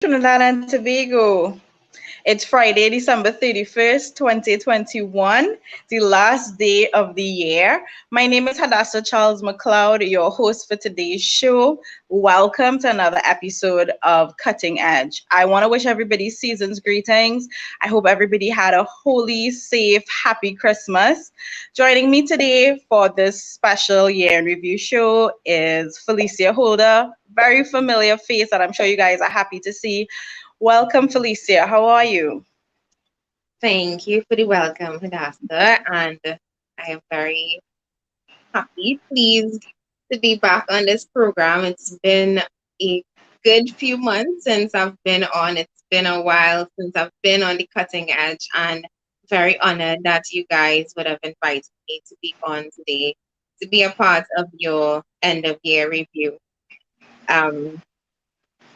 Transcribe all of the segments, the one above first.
Trinidad and Tobago. It's Friday, December 31st, 2021, the last day of the year. My name is Hadassah Charles McLeod, your host for today's show. Welcome to another episode of Cutting Edge. I want to wish everybody season's greetings. I hope everybody had a holy, safe, happy Christmas. Joining me today for this special year in review show is Felicia Holder, very familiar face that I'm sure you guys are happy to see. Welcome, Felicia. How are you? Thank you for the welcome, Hadassah, and I am very happy, pleased to be back on this program. It's been a good few months since I've been on. It's been a while since I've been on the cutting edge, and very honored that you guys would have invited me to be on today to be a part of your end of year review. Um,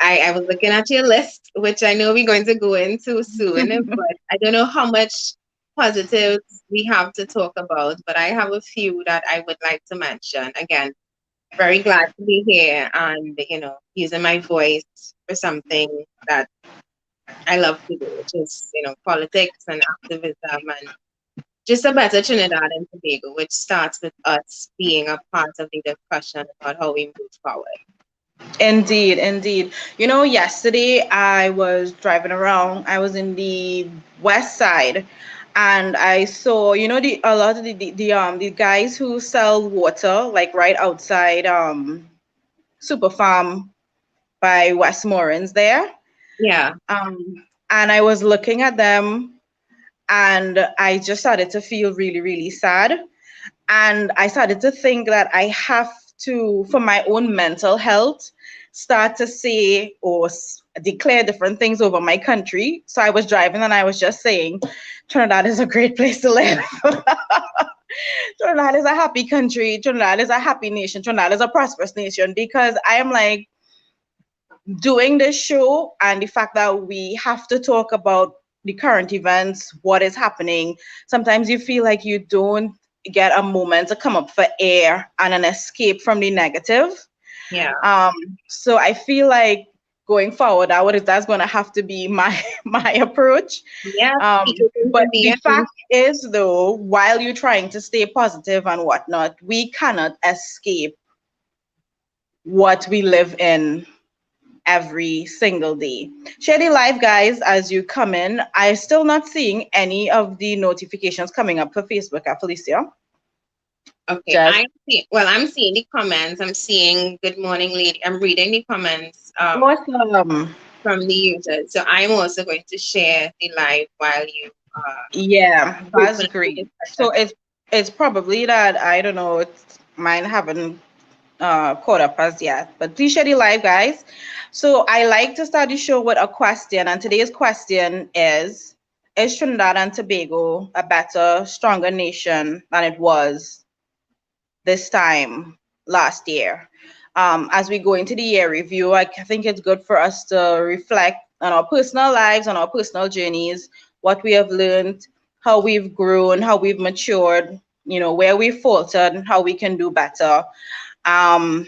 I was looking at your list, which I know we're going to go into soon, but I don't know how much positives we have to talk about, but I have a few that I would like to mention. Again, very glad to be here and, using my voice for something that I love to do, which is, politics and activism and just a better Trinidad and Tobago, which starts with us being a part of the discussion about how we move forward. Indeed, indeed. Yesterday I was driving around. I was in the west side, and I saw, a lot of the guys who sell water like right outside Super Farm by Westmoreland's there. Yeah. And I was looking at them, and I just started to feel really, really sad. And I started to think that I have to, for my own mental health, start to say or declare different things over my country. So I was driving and I was just saying, Trinidad is a great place to live. Trinidad is a happy country. Trinidad is a happy nation. Trinidad is a prosperous nation, because I am like, doing this show and the fact that we have to talk about the current events, what is happening, sometimes you feel like you don't get a moment to come up for air and an escape from the negative. Yeah. Um, so I feel like going forward, that's going to have to be my my approach. Yeah. Um, Speak it but into the being. fact is, though, while you're trying to stay positive and whatnot, we cannot escape what we live in every single day. Share the live, guys, as you come in. I'm still not seeing any of the notifications coming up for Facebook at Felicia. Okay, Just I'm seeing the comments. I'm seeing good morning, lady. I'm reading the comments awesome. from the users. So I'm also going to share the live while you Yeah, that's open up the great. So discussion. it's probably that I don't know. Mine haven't caught up as yet, but please share the live, guys. So I like to start the show with a question, and today's question is Trinidad and Tobago a better, stronger nation than it was this time last year? As we go into the year review, I think it's good for us to reflect on our personal lives, on our personal journeys, what we have learned, how we've grown, how we've matured, where we faltered, and how we can do better. Um,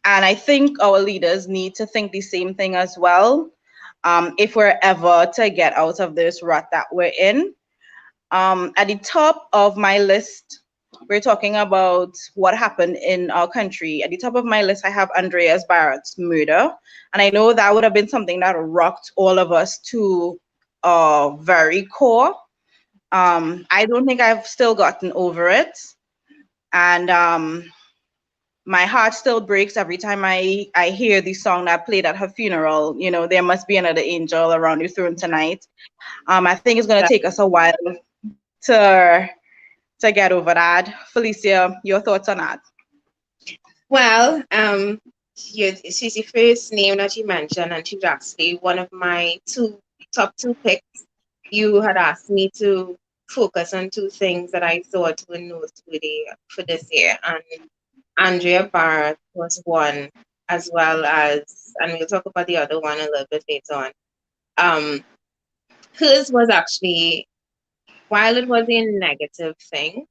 and I think our leaders need to think the same thing as well, if we're ever to get out of this rut that we're in. At the top of my list, we're talking about what happened in our country. At the top of my list, I have Andrea Bharatt's murder. And I know that would have been something that rocked all of us to our very core. I don't think I've still gotten over it. And my heart still breaks every time I hear the song that played at her funeral. There must be another angel around your throne tonight. I think it's going to take us a while to to get over that. Felicia, your thoughts on that? Well, she's the first name that you mentioned, and she's actually one of my top two picks. You had asked me to focus on two things that I thought were noteworthy for this year, and Andrea Bharatt was one, as well as, and we'll talk about the other one a little bit later on. Um, Hers was actually, while it was a negative thing,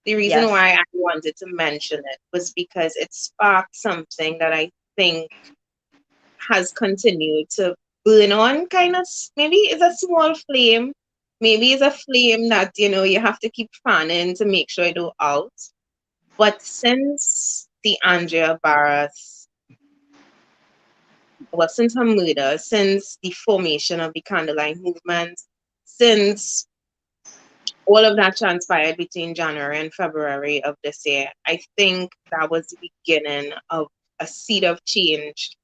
the reason Yes. why I wanted to mention it was because it sparked something that I think has continued to burn on kind of, maybe it's a small flame. Maybe it's a flame that, you have to keep fanning to make sure it don't out. But since the Andrea Bharatt, well, since her murder, since the formation of the Candlelight Movement, since all of that transpired between January and February of this year, I think that was the beginning of a seed of change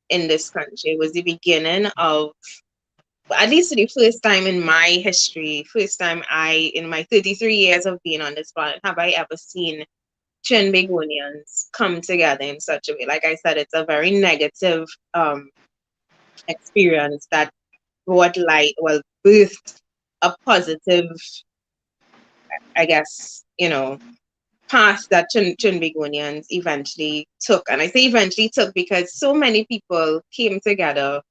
in this country. It was the beginning of, at least the first time in my history, first time in my 33 years of being on this planet, have I ever seen Trinbagonians come together in such a way. Like I said, it's a very negative experience that brought light, well, birthed a positive, I guess, path that Trinbagonians eventually took. And I say eventually took because so many people came together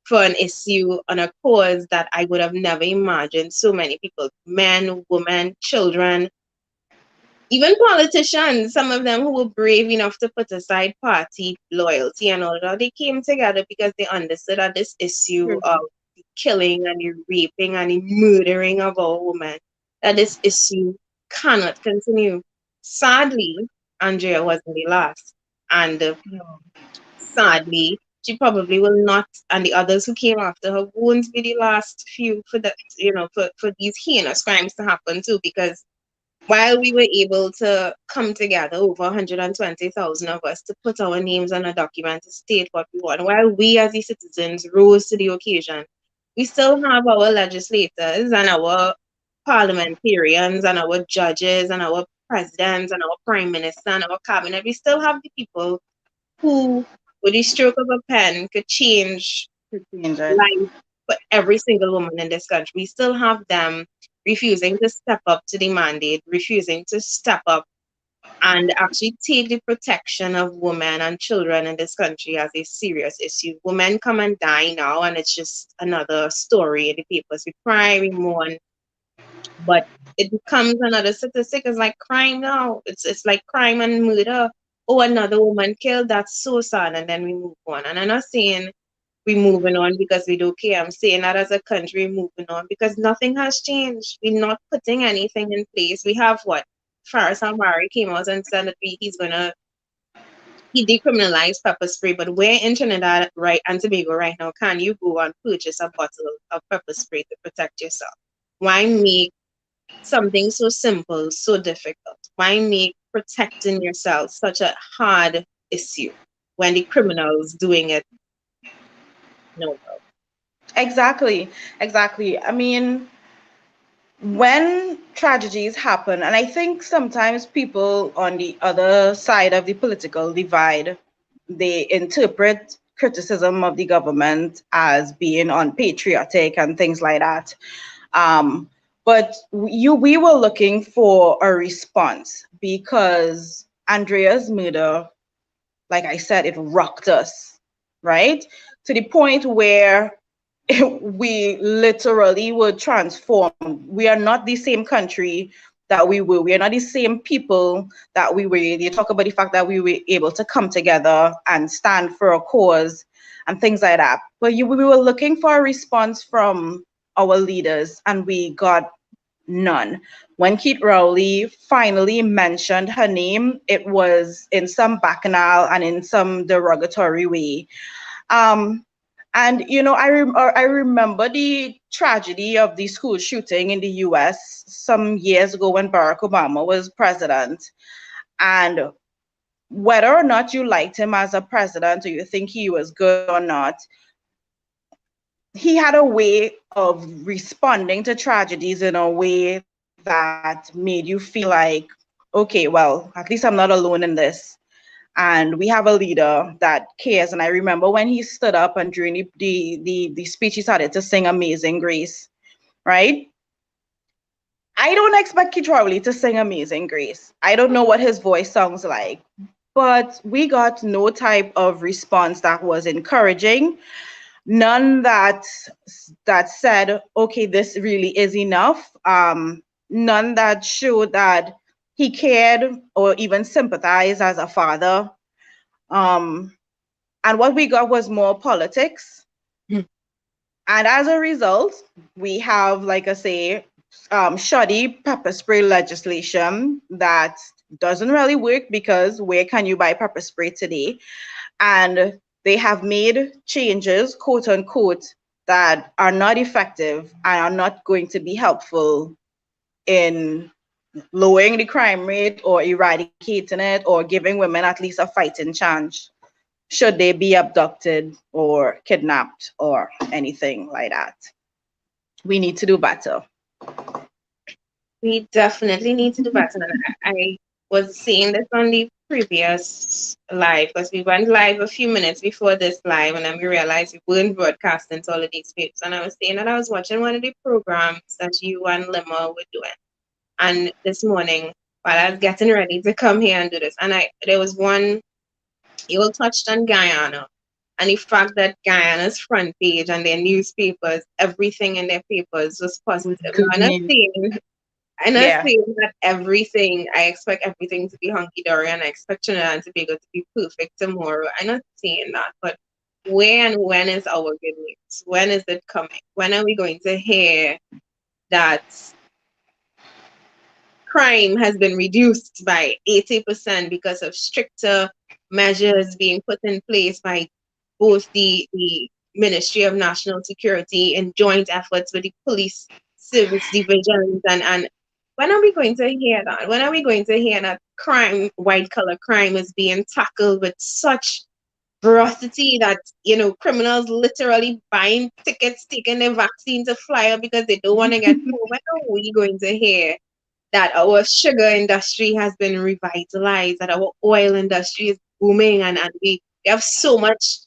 for an issue, on a cause that I would have never imagined so many people, men, women, children, even politicians, some of them who were brave enough to put aside party loyalty and all that, they came together because they understood that this issue of the killing and the raping and the murdering of our women, that this issue cannot continue. Sadly, Andrea wasn't the last. And sadly, she probably will not, and the others who came after her won't be the last few for that, for these heinous crimes to happen too, because while we were able to come together, over 120,000 of us, to put our names on a document to state what we want, while we as the citizens rose to the occasion, we still have our legislators and our parliamentarians and our judges and our presidents and our prime minister and our cabinet. We still have the people who, with the stroke of a pen, could change Change it. life for every single woman in this country. We still have them refusing to step up to the mandate, refusing to step up and actually take the protection of women and children in this country as a serious issue. Women come and die now, and it's just another story in the papers. We cry, we mourn, but it becomes another statistic. It's like crime now. It's like crime and murder. Oh, another woman killed. That's so sad, and then we move on. And I'm not saying we're moving on because we don't care. I'm saying that as a country, we're moving on because nothing has changed. We're not putting anything in place. We have what? Faris Amari came out and said that he decriminalized pepper spray, but where in Trinidad, right, and Tobago right now, can you go and purchase a bottle of pepper spray to protect yourself? Why make something so simple so difficult? Why make protecting yourself such a hard issue when the criminals doing it? No. Exactly, exactly. I mean, when tragedies happen, and I think sometimes people on the other side of the political divide, they interpret criticism of the government as being unpatriotic and things like that. But we were looking for a response because Andrea's murder, like I said, it rocked us, right? To the point where we literally were transformed. We are not the same country that we were. We are not the same people that we were. They talk about the fact that we were able to come together and stand for a cause and things like that. But we were looking for a response from our leaders, and we got none. When Keith Rowley finally mentioned her name, it was in some bacchanal and in some derogatory way. Um, and I remember the tragedy of the school shooting in the U.S. some years ago when Barack Obama was president. And whether or not you liked him as a president or you think he was good or not, he had a way of responding to tragedies in a way that made you feel like, okay, well, at least I'm not alone in this. And we have a leader that cares. And I remember when he stood up and during the speech, he started to sing Amazing Grace, right? I don't expect Keith Rowley to sing Amazing Grace. I don't know what his voice sounds like, but we got no type of response that was encouraging, none that said, okay, this really is enough. None that showed that he cared or even sympathized as a father. Um, and what we got was more politics. And as a result, we have, like I say, shoddy pepper spray legislation that doesn't really work, because where can you buy pepper spray today? And they have made changes, quote unquote, that are not effective and are not going to be helpful in lowering the crime rate or eradicating it or giving women at least a fighting chance should they be abducted or kidnapped or anything like that. We need to do better. We definitely need to do better. And I was saying this on the previous live because we went live a few minutes before this live, and then we realized we weren't broadcasting to all of these people. And I was saying that I was watching one of the programs that you and Lima were doing. And this morning, while I was getting ready to come here and do this, and there was one, you all touched on Guyana. And the fact that Guyana's front page and their newspapers, everything in their papers was positive. Now, Good I'm not news. saying Yeah. that everything, I expect everything to be hunky dory and I expect Trinidad and Tobago to be perfect tomorrow. I'm not saying that, but where and when is our good news? When is it coming? When are we going to hear that crime has been reduced by 80% because of stricter measures being put in place by both the Ministry of National Security and joint efforts with the police service divisions, and when are we going to hear that? When are we going to hear that crime, white collar crime, is being tackled with such ferocity that criminals literally buying tickets, taking their vaccine to fly out because they don't want to get home? When are we going to hear that our sugar industry has been revitalized, that our oil industry is booming, and we have so much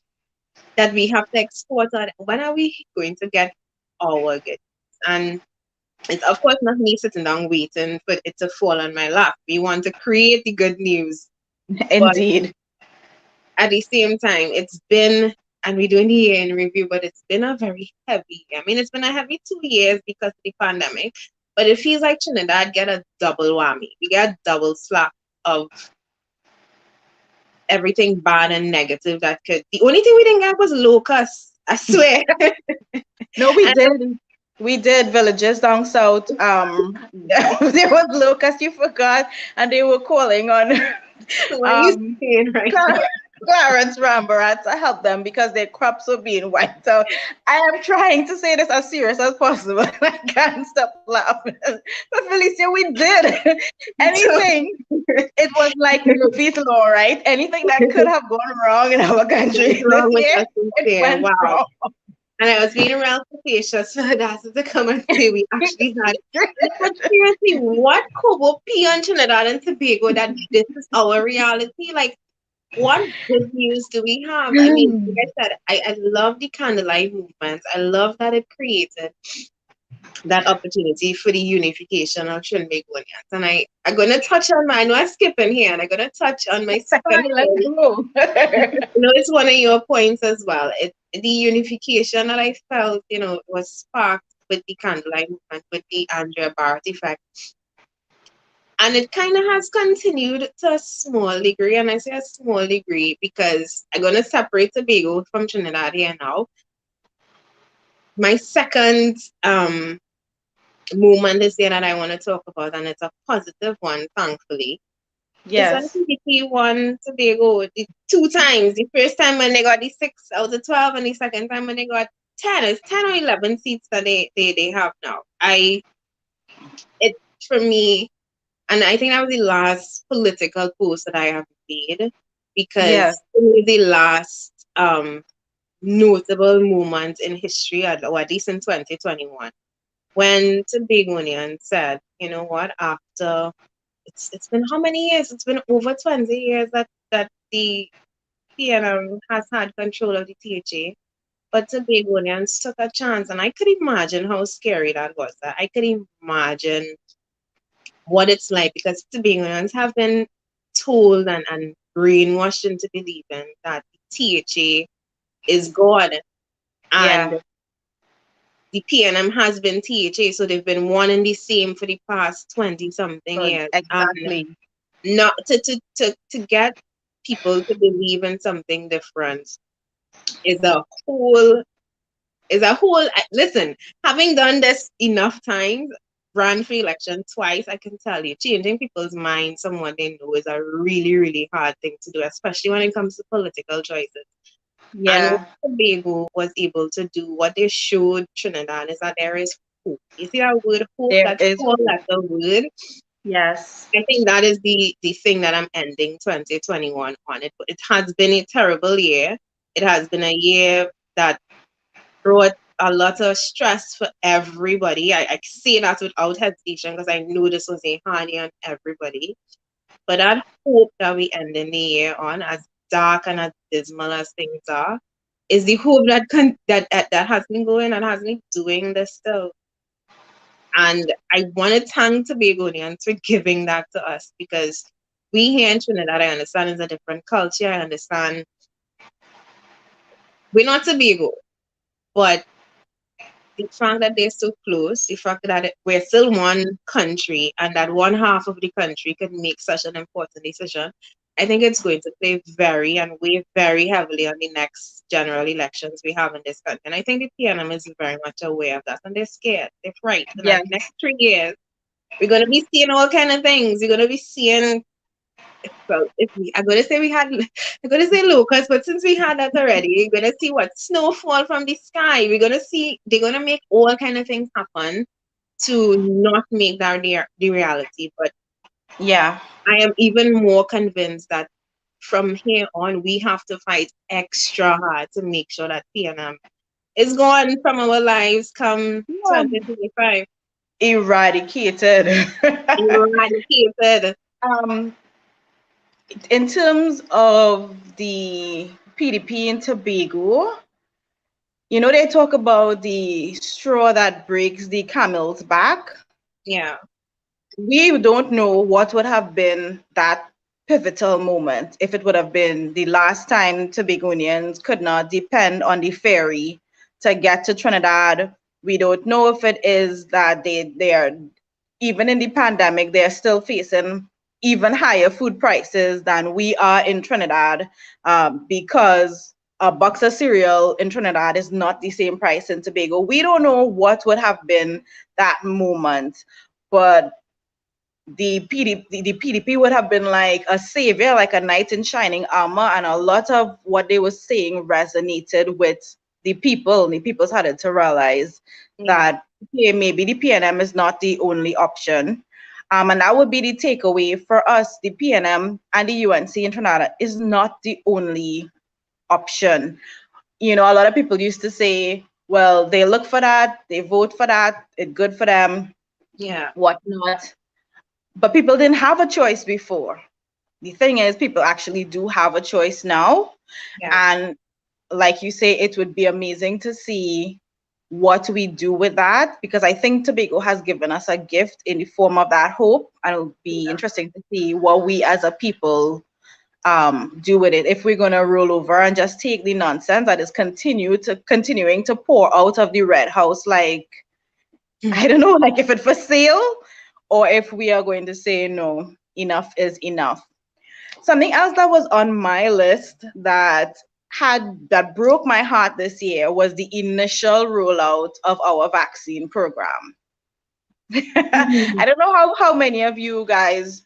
that we have to export? When are we going to get our goods? And it's of course not me sitting down waiting for it to fall on my lap. We want to create the good news, but Indeed. at the same time, it's been, and we're doing the year in review, but it's been a very heavy. I mean, it's been a heavy 2 years because of the pandemic, but it feels like Trinidad get a double whammy. We get a double slap of everything bad and negative that could. The only thing we didn't get was locusts, I swear. No, we And did. We did villages down south. There was locusts, you forgot, and they were calling on what are you um saying right now? Clar- Clarence Rambarat to help them because their crops were being wiped out. I am trying to say this as serious as possible. I can't stop laughing. But Felicia, we did So, anything. It was like Murphy's Law, right? Anything that could have gone wrong in our what's country this wrong with year, us in it there? went Wow. wrong. And I was being real capacious for that to come and say we actually had. But seriously, what could be on Trinidad and Tobago that this is our reality? Like, what good news do we have? I mean, like I said, I love the candlelight movement. I love that it created that opportunity for the unification of Trinbagonians. And I'm going to touch on my, I know I'm skipping here, and I'm going to touch on my second Let's point. go. It's one of your points as well. The unification that I felt, was sparked with the candlelight movement, with the Andrea Bharatt effect. And it kind of has continued to a small degree. And I say a small degree because I'm going to separate Tobago from Trinidad here now. My second movement this year that I want to talk about, and it's a positive one, thankfully, is that Yes. PDP won Tobago the 2 times. The first time when they got the 6 out of 12, and the second time when they got 10. It's 10 or 11 seats that they have now. It for me, and I think that was the last political post that I have made, Yes. because it was the last notable moment in history, or at least in 2021, when Tobagonians said, you know what, after it's been how many years? It's been over 20 years that the PNM has had control of the THA. But Tobagonians took a chance, and I could imagine how scary that was. I could imagine what it's like, because Tobagonians have been told and brainwashed into believing that the THA is God, and Yeah. the PNM has been THA, so they've been one and the same for the past 20 something So years. And exactly. not to get people to believe in something different is a whole is a whole listen, having done this enough times, ran for election twice, I can tell you, changing people's minds someone they know is a really, really hard thing to do, especially when it comes to political choices. And what Yeah, Tobago was able to do, what they showed Trinidad is that there is hope. You see that word hope, there that is four hope. letter word. Yes. I think that is the thing that I'm ending 2021 on. It has been a terrible year. It has been a year that brought a lot of stress for everybody. I say that without hesitation because I know this was a hard year on everybody. But I hope that we end in the year on, as dark and as dismal as things are, is the hope that that has been going and has been doing this still. And I want to thank Tobagonians for giving that to us, because we here in Trinidad, I understand, is a different culture. I understand we're not Tobago, but the fact that they're so close, the fact that we're still one country and that one half of the country can make such an important decision, I think it's going to play very and weigh very heavily on the next general elections we have in this country. And I think the PNM is very much aware of that, and they're scared. They're frightened. Yeah. And the next 3 years, we're going to be seeing all kind of things. We're going to be seeing, well, if we, I'm going to say we had, I'm going to say locusts, but since we had that already, we're going to see what snowfall from the sky. We're going to see, they're going to make all kind of things happen to not make that the reality. But Yeah. I am even more convinced that from here on, we have to fight extra hard to make sure that PNM is gone from our lives come Yeah. 2025. Eradicated. Eradicated. um, in terms of the PDP in Tobago, they talk about the straw that breaks the camel's back. Yeah. We don't know what would have been that pivotal moment if it would have been the last time Tobagonians could not depend on the ferry to get to Trinidad. We don't know if it is that they are, even in the pandemic, they're still facing even higher food prices than we are in Trinidad, because a box of cereal in Trinidad is not the same price in Tobago. We don't know what would have been that moment, but the PDP would have been like a savior, like a knight in shining armor, and a lot of what they were saying resonated with the people. The people started to realize Yeah. that, okay, maybe the PNM is not the only option. And that would be the takeaway for us. The PNM and the UNC in Trinidad is not the only option. A lot of people used to say, well, they look for that, they vote for that, it's good for them, Yeah. whatnot. But people didn't have a choice before. The thing is, people actually do have a choice now. Yeah. And like you say, it would be amazing to see what we do with that, because I think Tobago has given us a gift in the form of that hope. And it'll be Yeah. interesting to see what we as a people do with it. If we're going to roll over and just take the nonsense that is continuing to pour out of the Red House, like, I don't know, like if it's for sale, or if we are going to say, no, enough is enough. Something else that was on my list that broke my heart this year was the initial rollout of our vaccine program. I Mhm. don't know how many of you guys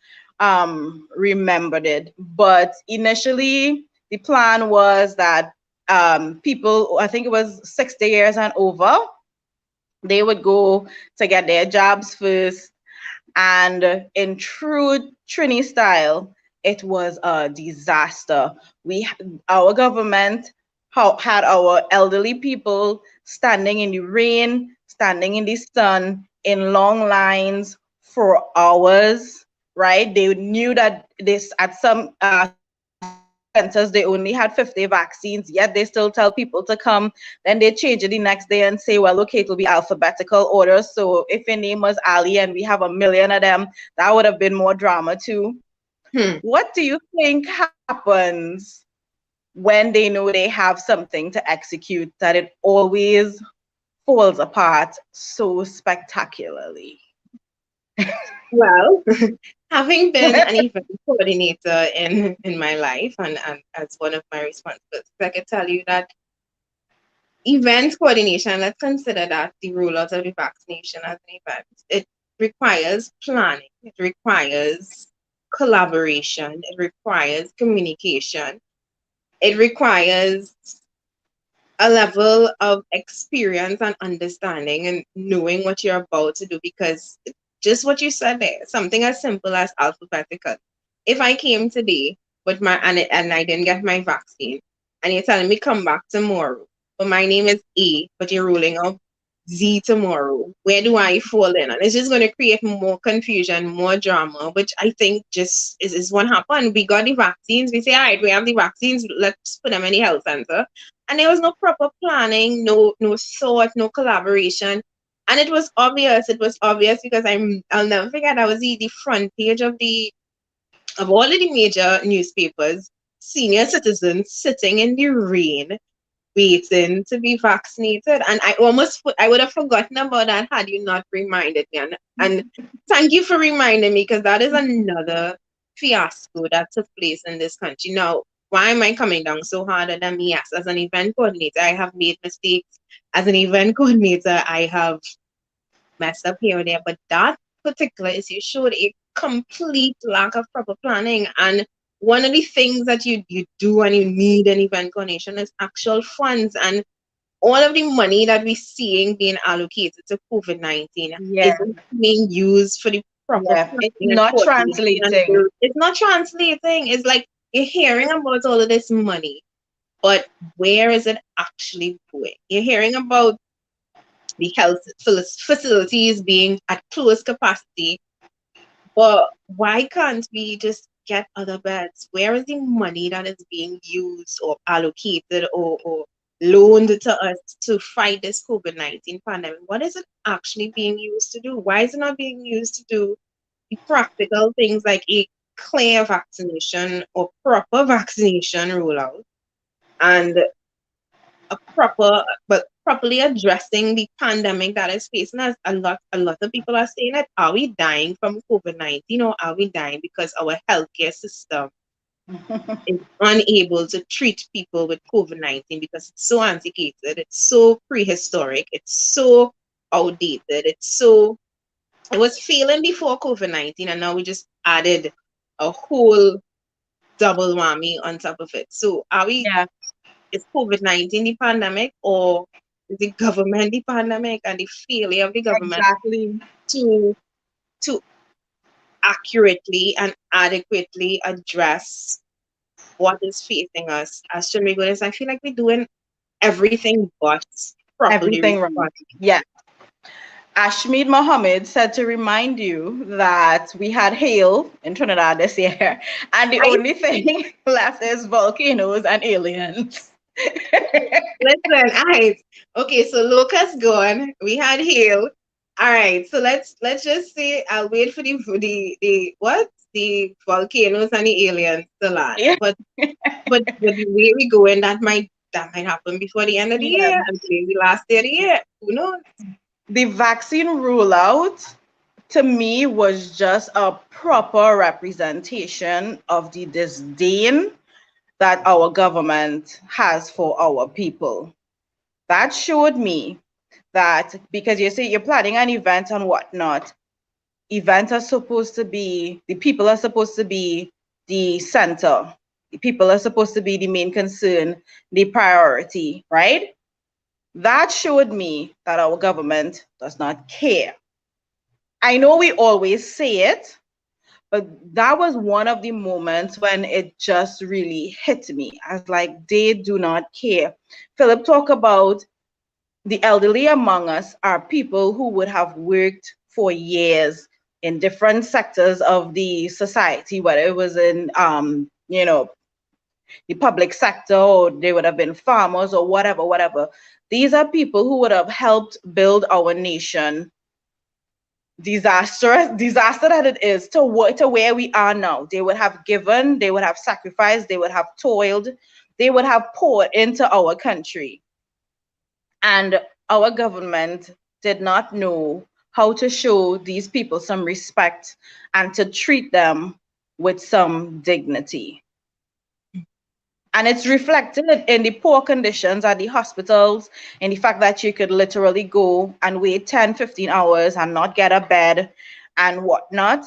remembered it, but initially the plan was that people, I think it was 60 years and over, they would go to get their jobs first. And in true Trini style, it was a disaster. Our government had our elderly people standing in the rain, standing in the sun, in long lines for hours. Right? They knew that this at some centers they only had 50 vaccines, yet they still tell people to come. Then they change it the next day and say, well, okay, it'll be alphabetical order. So if your name was Ali and we have a million of them, that would have been more drama too. Hmm. What do you think happens when they know they have something to execute, that it always falls apart so spectacularly? Well, having been an event coordinator in my life and as one of my responsibilities, I can tell you that event coordination, let's consider that the rollout of the vaccination as an event. It requires planning, it requires collaboration, it requires communication, it requires a level of experience and understanding and knowing what you're about to do, because just what you said there, something as simple as alphabetical. If I came today with and I didn't get my vaccine, and you're telling me come back tomorrow, but my name is A, but you're ruling out Z tomorrow, where do I fall in? And it's just going to create more confusion, more drama, which I think just is what happened. We got the vaccines. We say, all right, we have the vaccines. Let's put them in the health center, and there was no proper planning, no thought, no collaboration. And it was obvious. It was obvious because I'll never forget. I was the front page of all of the major newspapers. Senior citizens sitting in the rain, waiting to be vaccinated, and I would have forgotten about that had you not reminded me. And thank you for reminding me, because that is another fiasco that took place in this country. Now, why am I coming down so hard on them? Yes, as an event coordinator, I have made mistakes. As an event coordinator, I have messed up here and there, but that particular issue showed a complete lack of proper planning. And one of the things that you do when you need an event coordination is actual funds. And all of the money that we're seeing being allocated to COVID-19 Yeah, isn't being used for the proper yeah. It's planning and not coordination. translating. It's not translating. It's like you're hearing about all of this money, but where is it actually going? You're hearing about the health facilities being at close capacity, but why can't we just get other beds? Where is the money that is being used or allocated or loaned to us to fight this COVID-19 pandemic? What is it actually being used to do? Why is it not being used to do the practical things like a clear vaccination or proper vaccination rollout, and a properly addressing the pandemic that is facing us? A lot of people are saying that, are we dying from COVID-19, or are we dying because our healthcare system is unable to treat people with COVID-19 because it's so antiquated, it's so prehistoric, it's so outdated, it was failing before COVID-19, and now we just added a whole double whammy on top of it. So Yeah, is COVID-19 the pandemic, or is the government the pandemic, and the failure of the government exactly. to to accurately and adequately address what is facing us as Jamaicanis? I feel like we're doing everything but properly Everything wrong. responding. Yeah. Ashmead Mohammed said to remind you that we had hail in Trinidad this year, and the I only thing left is volcanoes and aliens. Listen, all right. Okay, so locust gone. We had hail. All right, so let's just say I'll wait for the what, the volcanoes and the aliens to land. Yeah. But the way we going, that might happen before the end of the Yeah. year, and maybe the last day of the year. Who knows? The vaccine rollout to me was just a proper representation of the disdain that our government has for our people. That showed me that because you say you're planning an event and whatnot, events are supposed to be, the people are supposed to be the center. The people are supposed to be the main concern, the priority, right? That showed me that our government does not care. I know we always say it, but that was one of the moments when it just really hit me as like they do not care. Philip talked about the elderly among us are people who would have worked for years in different sectors of the society, whether it was in the public sector, or they would have been farmers or whatever. These are people who would have helped build our nation. Disaster that it is to where we are now. They would have given, they would have sacrificed, they would have toiled, they would have poured into our country. And our government did not know how to show these people some respect and to treat them with some dignity. And it's reflected in the poor conditions at the hospitals, in the fact that you could literally go and wait 10, 15 hours and not get a bed and whatnot.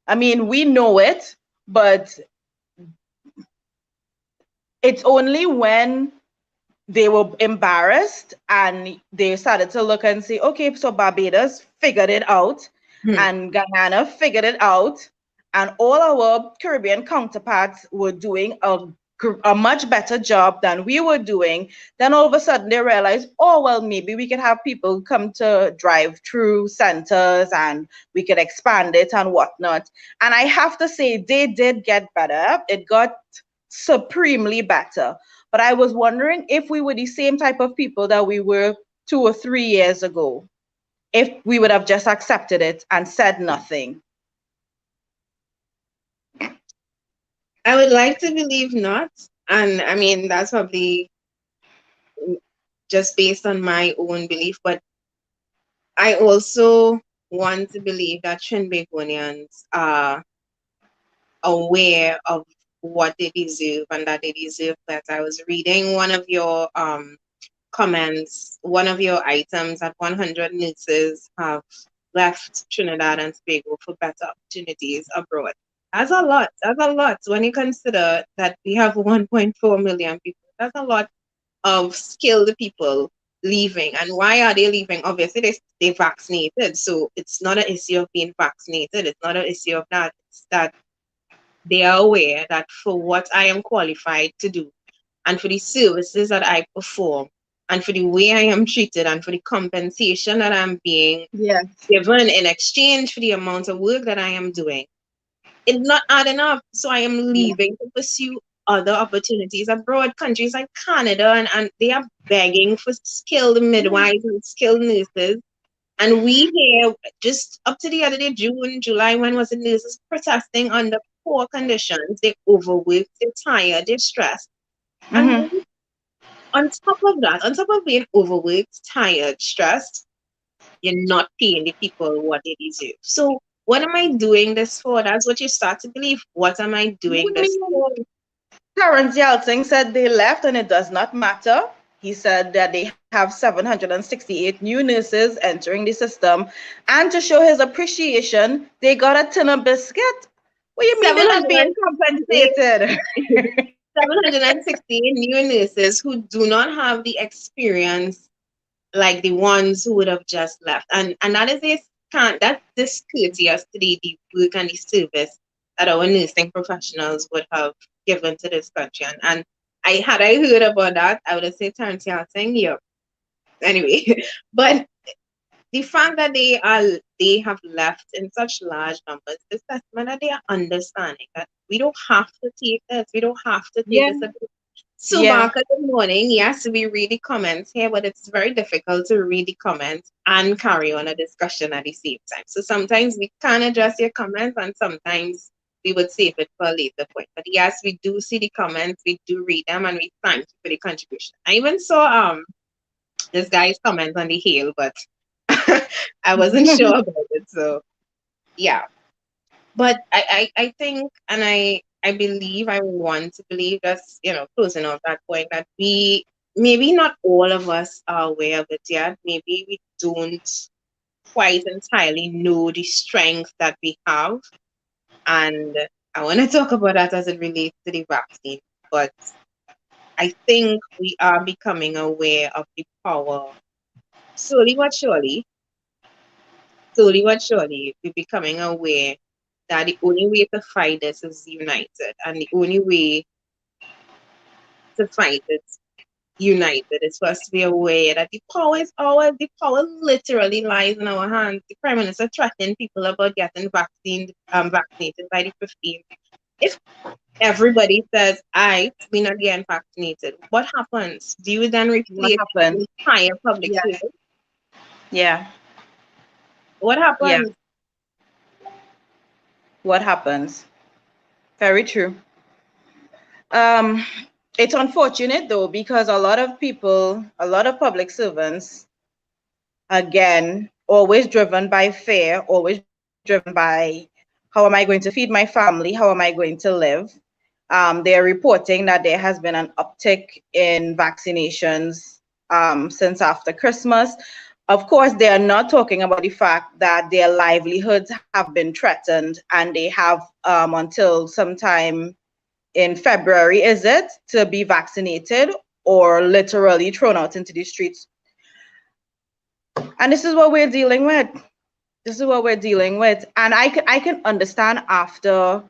I mean, we know it, but it's only when they were embarrassed and they started to look and say, okay, so Barbados figured it out Hmm. and Guyana figured it out, and all our Caribbean counterparts were doing a much better job than we were doing. Then all of a sudden they realized, oh, well, maybe we could have people come to drive through centers and we could expand it and whatnot. And I have to say, they did get better. It got supremely better. But I was wondering if we were the same type of people that we were 2 or 3 years ago, if we would have just accepted it and said nothing. I would like to believe not. And I mean, that's probably just based on my own belief, but I also want to believe that Trinbagonians are aware of what they deserve and that they deserve that. I was reading one of your comments, one of your items that 100 nurses have left Trinidad and Tobago for better opportunities abroad. That's a lot. That's a lot. When you consider that we have 1.4 million people, that's a lot of skilled people leaving. And why are they leaving? Obviously, they vaccinated. So it's not an issue of being vaccinated. It's not an issue of that. It's that they are aware that for what I am qualified to do and for the services that I perform and for the way I am treated and for the compensation that I'm being Yes. given in exchange for the amount of work that I am doing, it's not adding up. So I am Yeah. leaving to pursue other opportunities abroad, countries like Canada, and they are begging for skilled midwives and skilled nurses. And we here, just up to the other day, June, July, when was the nurses protesting under poor conditions? They overworked, they're tired, they're stressed. And Mm-hmm. on top of that, on top of being overworked, tired, stressed, you're not paying the people what they deserve. So what am I doing this for? That's what you start to believe. What am I doing I this mean, for? Terence Yeltsin said they left and it does not matter. He said that they have 768 new nurses entering the system. And to show his appreciation, they got a tin of biscuit. What do you mean they're not being 768 compensated? 716 new nurses who do not have the experience like the ones who would have just left. And that is a can't that's discourteous to the work and the service that our nursing professionals would have given to this country. And I heard about that, I would have said Terrence saying, yeah. Anyway, but the fact that they have left in such large numbers is testament that they are understanding that we don't have to take this, we don't have to take Yeah. this. So, Yeah. Mark, good morning. Yes, we read the comments here, but it's very difficult to read the comments and carry on a discussion at the same time. So sometimes we can address your comments, and sometimes we would save it for a later point. But yes, we do see the comments, we do read them, and we thank you for the contribution. I even saw this guy's comment on the hail, but I wasn't sure about it. So yeah. But I think, and I believe, I want to believe that's, closing off that point, that we, maybe not all of us are aware of it yet. Maybe we don't quite entirely know the strength that we have. And I want to talk about that as it relates to the vaccine. But I think we are becoming aware of the power slowly but surely. Slowly but surely, we're becoming aware that the only way to fight this is united, and the only way to fight it united is for us to be aware that the power is ours. The power literally lies in our hands. The Prime Minister threatened people about getting vaccinated by the 15th. If everybody says, we're not getting vaccinated, what happens? Do you then What replace happened? the entire public Yeah. service? Yeah. What Yeah. happens? What happens? Very true. Um, it's unfortunate though, because a lot of people, a lot of public servants, again, always driven by fear, always driven by how am I going to feed my family? How am I going to live? They're reporting that there has been an uptick in vaccinations since after Christmas. Of course, they are not talking about the fact that their livelihoods have been threatened and they have until sometime in February, is it, to be vaccinated or literally thrown out into the streets. And this is what we're dealing with. This is what we're dealing with. And I can understand after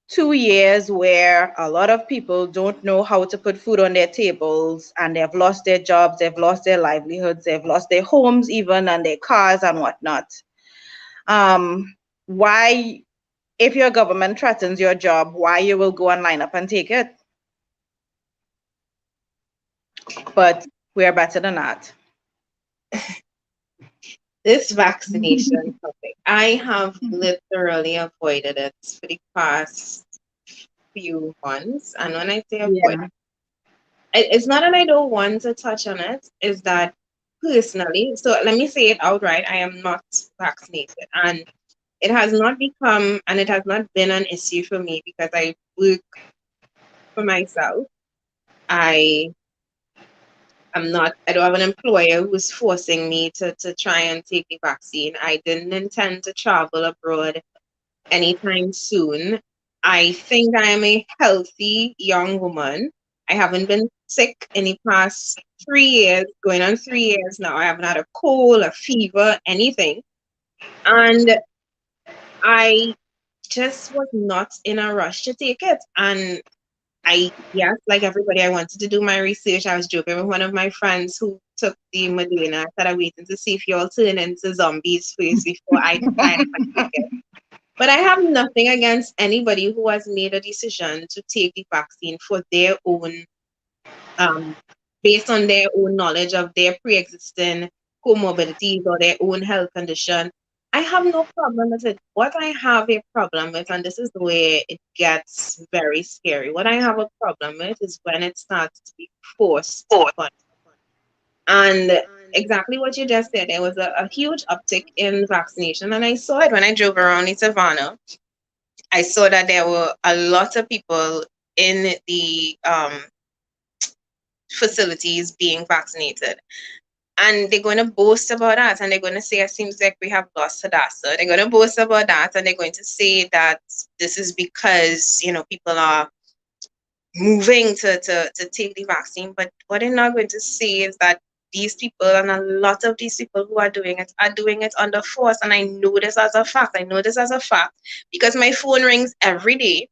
2 years where a lot of people don't know how to put food on their tables and they've lost their jobs, they've lost their livelihoods, they've lost their homes even and their cars and whatnot. Why, if your government threatens your job, why you will go and line up and take it? But we're better than that. This vaccination topic, I have literally avoided it for the past few months. And when I say avoid, Yeah. it's not that I don't want to touch on it, is that personally, so let me say it outright, I am not vaccinated. And it has not become, and it has not been an issue for me because I work for myself. I I don't have an employer who's forcing me to try and take the vaccine. I didn't intend to travel abroad anytime soon. I think I am a healthy young woman. I haven't been sick in the past 3 years, going on 3 years now. I haven't had a cold, a fever, anything. And I just was not in a rush to take it. And yes, like everybody, I wanted to do my research. I was joking with one of my friends who took the Moderna. I said, I'm waiting to see if you all turn into zombies first before I decide if I take it. But I have nothing against anybody who has made a decision to take the vaccine for their own, um, based on their own knowledge of their pre-existing comorbidities or their own health condition. I have no problem with it. What I have a problem with, and this is where it gets very scary, what I have a problem with is when it starts to be forced upon. And exactly what you just said, there was a huge uptick in vaccination, and I saw it when I drove around in Savannah. I saw that there were a lot of people in the facilities being vaccinated. And they're going to boast about that, and they're going to say it seems like we have lost Hadassah. They're going to boast about that, and they're going to say that this is because people are moving to take the vaccine. But what they're not going to say is that these people and a lot of these people who are doing it under force. And I know this as a fact. I know this as a fact because my phone rings every day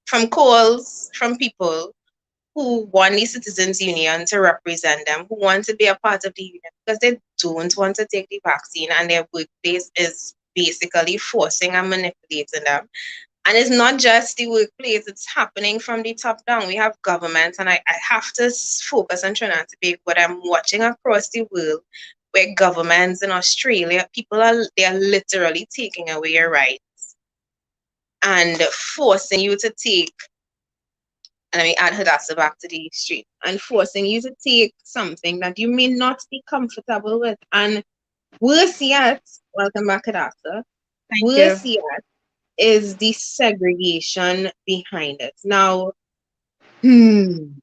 from calls from people who want the Citizens Union to represent them, who want to be a part of the union because they don't want to take the vaccine and their workplace is basically forcing and manipulating them. And it's not just the workplace, it's happening from the top down. We have governments, and I have to focus on Trinidad and Tobago, but I'm watching across the world where governments in Australia, they are literally taking away your rights and forcing you to take, and let me add Hadassah back to the street, and forcing you to take something that you may not be comfortable with. And worse yet, welcome back, Hadassah. Thank you. Worse yet is the segregation behind it. Now, another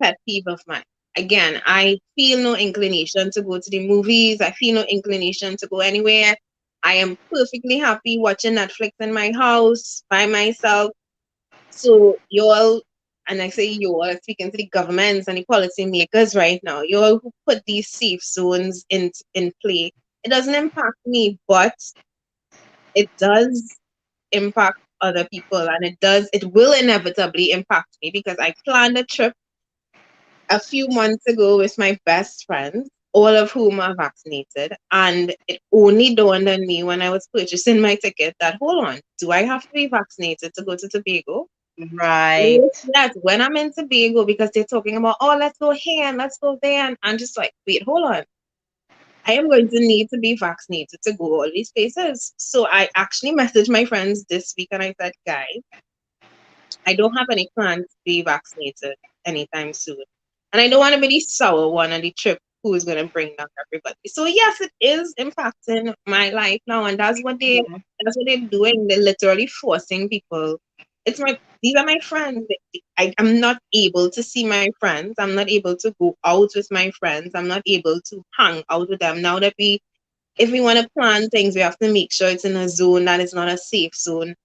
pet peeve of mine. Again, I feel no inclination to go to the movies. I feel no inclination to go anywhere. I am perfectly happy watching Netflix in my house by myself. So you all, and I say you all, speaking to the governments and the policymakers right now, you all who put these safe zones in play, it doesn't impact me, but it does impact other people, and it will inevitably impact me because I planned a trip a few months ago with my best friends, all of whom are vaccinated, and it only dawned on me when I was purchasing my ticket that, hold on, do I have to be vaccinated to go to Tobago? Right. Yes, when I'm in Tobago, because they're talking about, oh, let's go here and let's go there, and I'm just like, wait, hold on. I am going to need to be vaccinated to go all these places. So I actually messaged my friends this week and I said, guys, I don't have any plans to be vaccinated anytime soon. And I don't want to be the sour one on the trip who is going to bring down everybody. So yes, it is impacting my life now, and Yeah. that's what they're doing. They're literally forcing people. These are my friends. I'm not able to see my friends. I'm not able to go out with my friends. I'm not able to hang out with them now that if we want to plan things, we have to make sure it's in a zone that is not a safe zone.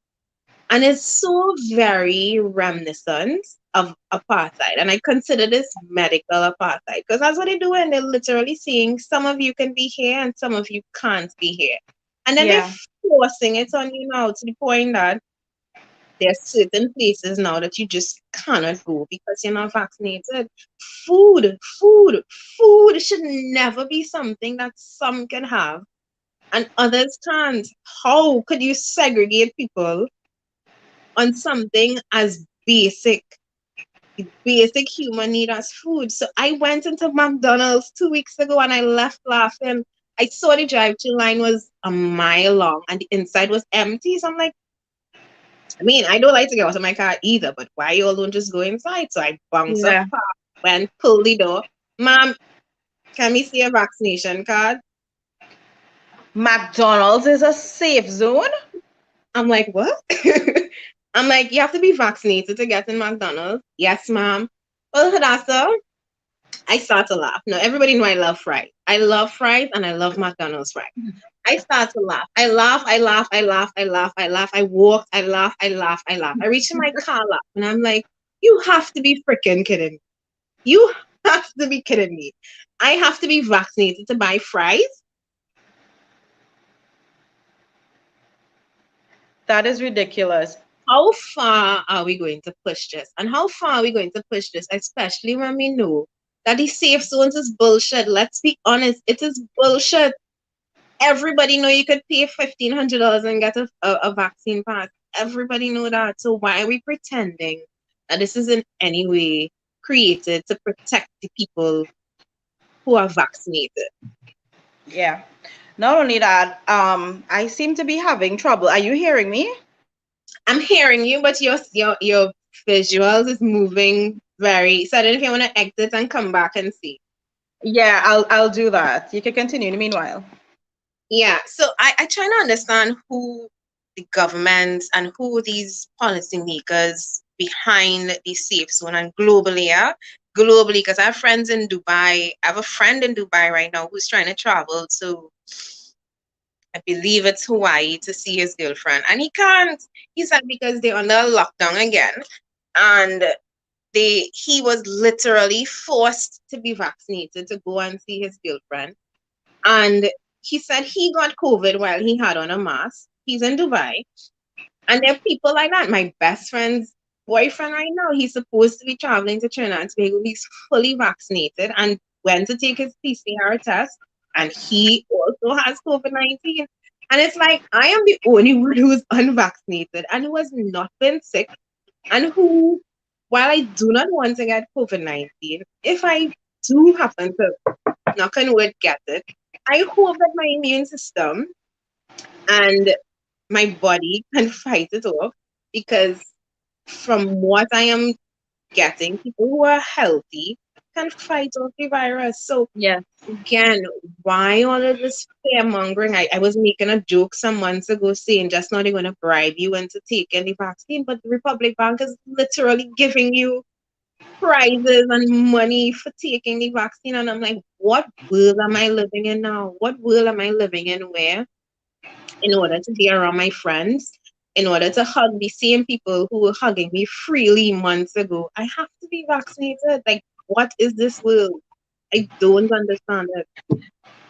And it's so very reminiscent of apartheid. And I consider this medical apartheid because that's what they're doing. They're literally saying some of you can be here and some of you can't be here. And then they're Yeah. forcing it on you now to the point that there's certain places now that you just cannot go because you're not vaccinated. Food should never be something that some can have and others can't. How could you segregate people on something as basic human need as food? So I went into McDonald's 2 weeks ago and I left laughing. I saw the drive-through line was a mile long and the inside was empty. So I'm like, I mean, I don't like to get out of my car either, but why you all don't just go inside? So I bounced up, Yeah. went, pulled the door. Ma'am, can we see a vaccination card? McDonald's is a safe zone. I'm like, what? I'm like, you have to be vaccinated to get in McDonald's. Yes, ma'am. Well, Hadassah, I start to laugh. Now, everybody know I love fries. I love fries and I love McDonald's fries. I start to laugh. I walked, I laugh. I reach in my car laugh and I'm like, you have to be freaking kidding me. You have to be kidding me. I have to be vaccinated to buy fries. That is ridiculous. How far are we going to push this? And how far are we going to push this, especially when we know that the safe zones is bullshit? Let's be honest, it is bullshit. Everybody know you could pay $1,500 and get a vaccine pass. Everybody know that. So why are we pretending that this is in any way created to protect the people who are vaccinated? Yeah. Not only that, I seem to be having trouble. Are you hearing me? I'm hearing you, but your visuals is moving very. So I don't know if you want to exit and come back and see. Yeah, I'll do that. You can continue meanwhile. Yeah, so I try to understand who the government and who these policymakers behind the safe zone and globally, yeah, globally, because I have friends in Dubai. I have a friend in Dubai right now who's trying to travel to, I believe it's Hawaii, to see his girlfriend, and he can't. He said because they're under lockdown again, and he was literally forced to be vaccinated to go and see his girlfriend. And he said he got COVID while he had on a mask. He's in Dubai. And there are people like that. My best friend's boyfriend right now, he's supposed to be traveling to Trinidad and Tobago. He's fully vaccinated and went to take his PCR test. And he also has COVID-19. And it's like, I am the only one who's unvaccinated and who has not been sick. And who, while I do not want to get COVID-19, if I do happen to, knock on wood, get it, I hope that my immune system and my body can fight it off because from what I am getting, people who are healthy can fight off the virus. So Yes. again, why all of this fear mongering? I was making a joke some months ago saying just now they're going to bribe you into taking the vaccine, but the Republic Bank is literally giving you prizes and money for taking the vaccine. And I'm like, what world am I living in now? What world am I living in where, in order to be around my friends, in order to hug the same people who were hugging me freely months ago, I have to be vaccinated? Like, what is this world? I don't understand it.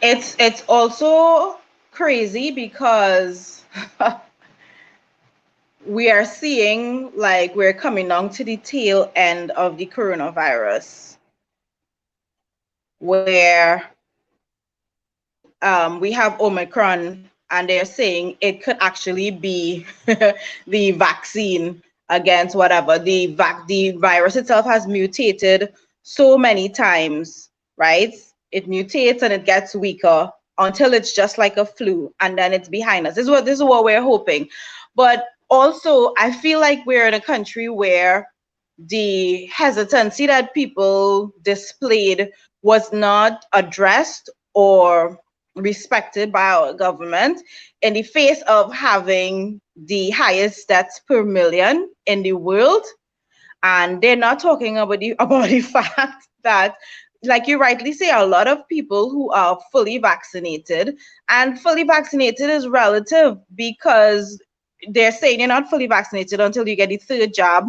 It's also crazy because we are seeing like we're coming down to the tail end of the coronavirus, where we have Omicron, and they're saying it could actually be the vaccine against whatever. The virus itself has mutated so many times, right? It mutates and it gets weaker until it's just like a flu, and then it's behind us. This is what we're hoping. But also, I feel like we're in a country where the hesitancy that people displayed was not addressed or respected by our government in the face of having the highest deaths per million in the world. And they're not talking about the about the fact that, like you rightly say, a lot of people who are fully vaccinated, and fully vaccinated is relative because they're saying you're not fully vaccinated until you get the third jab.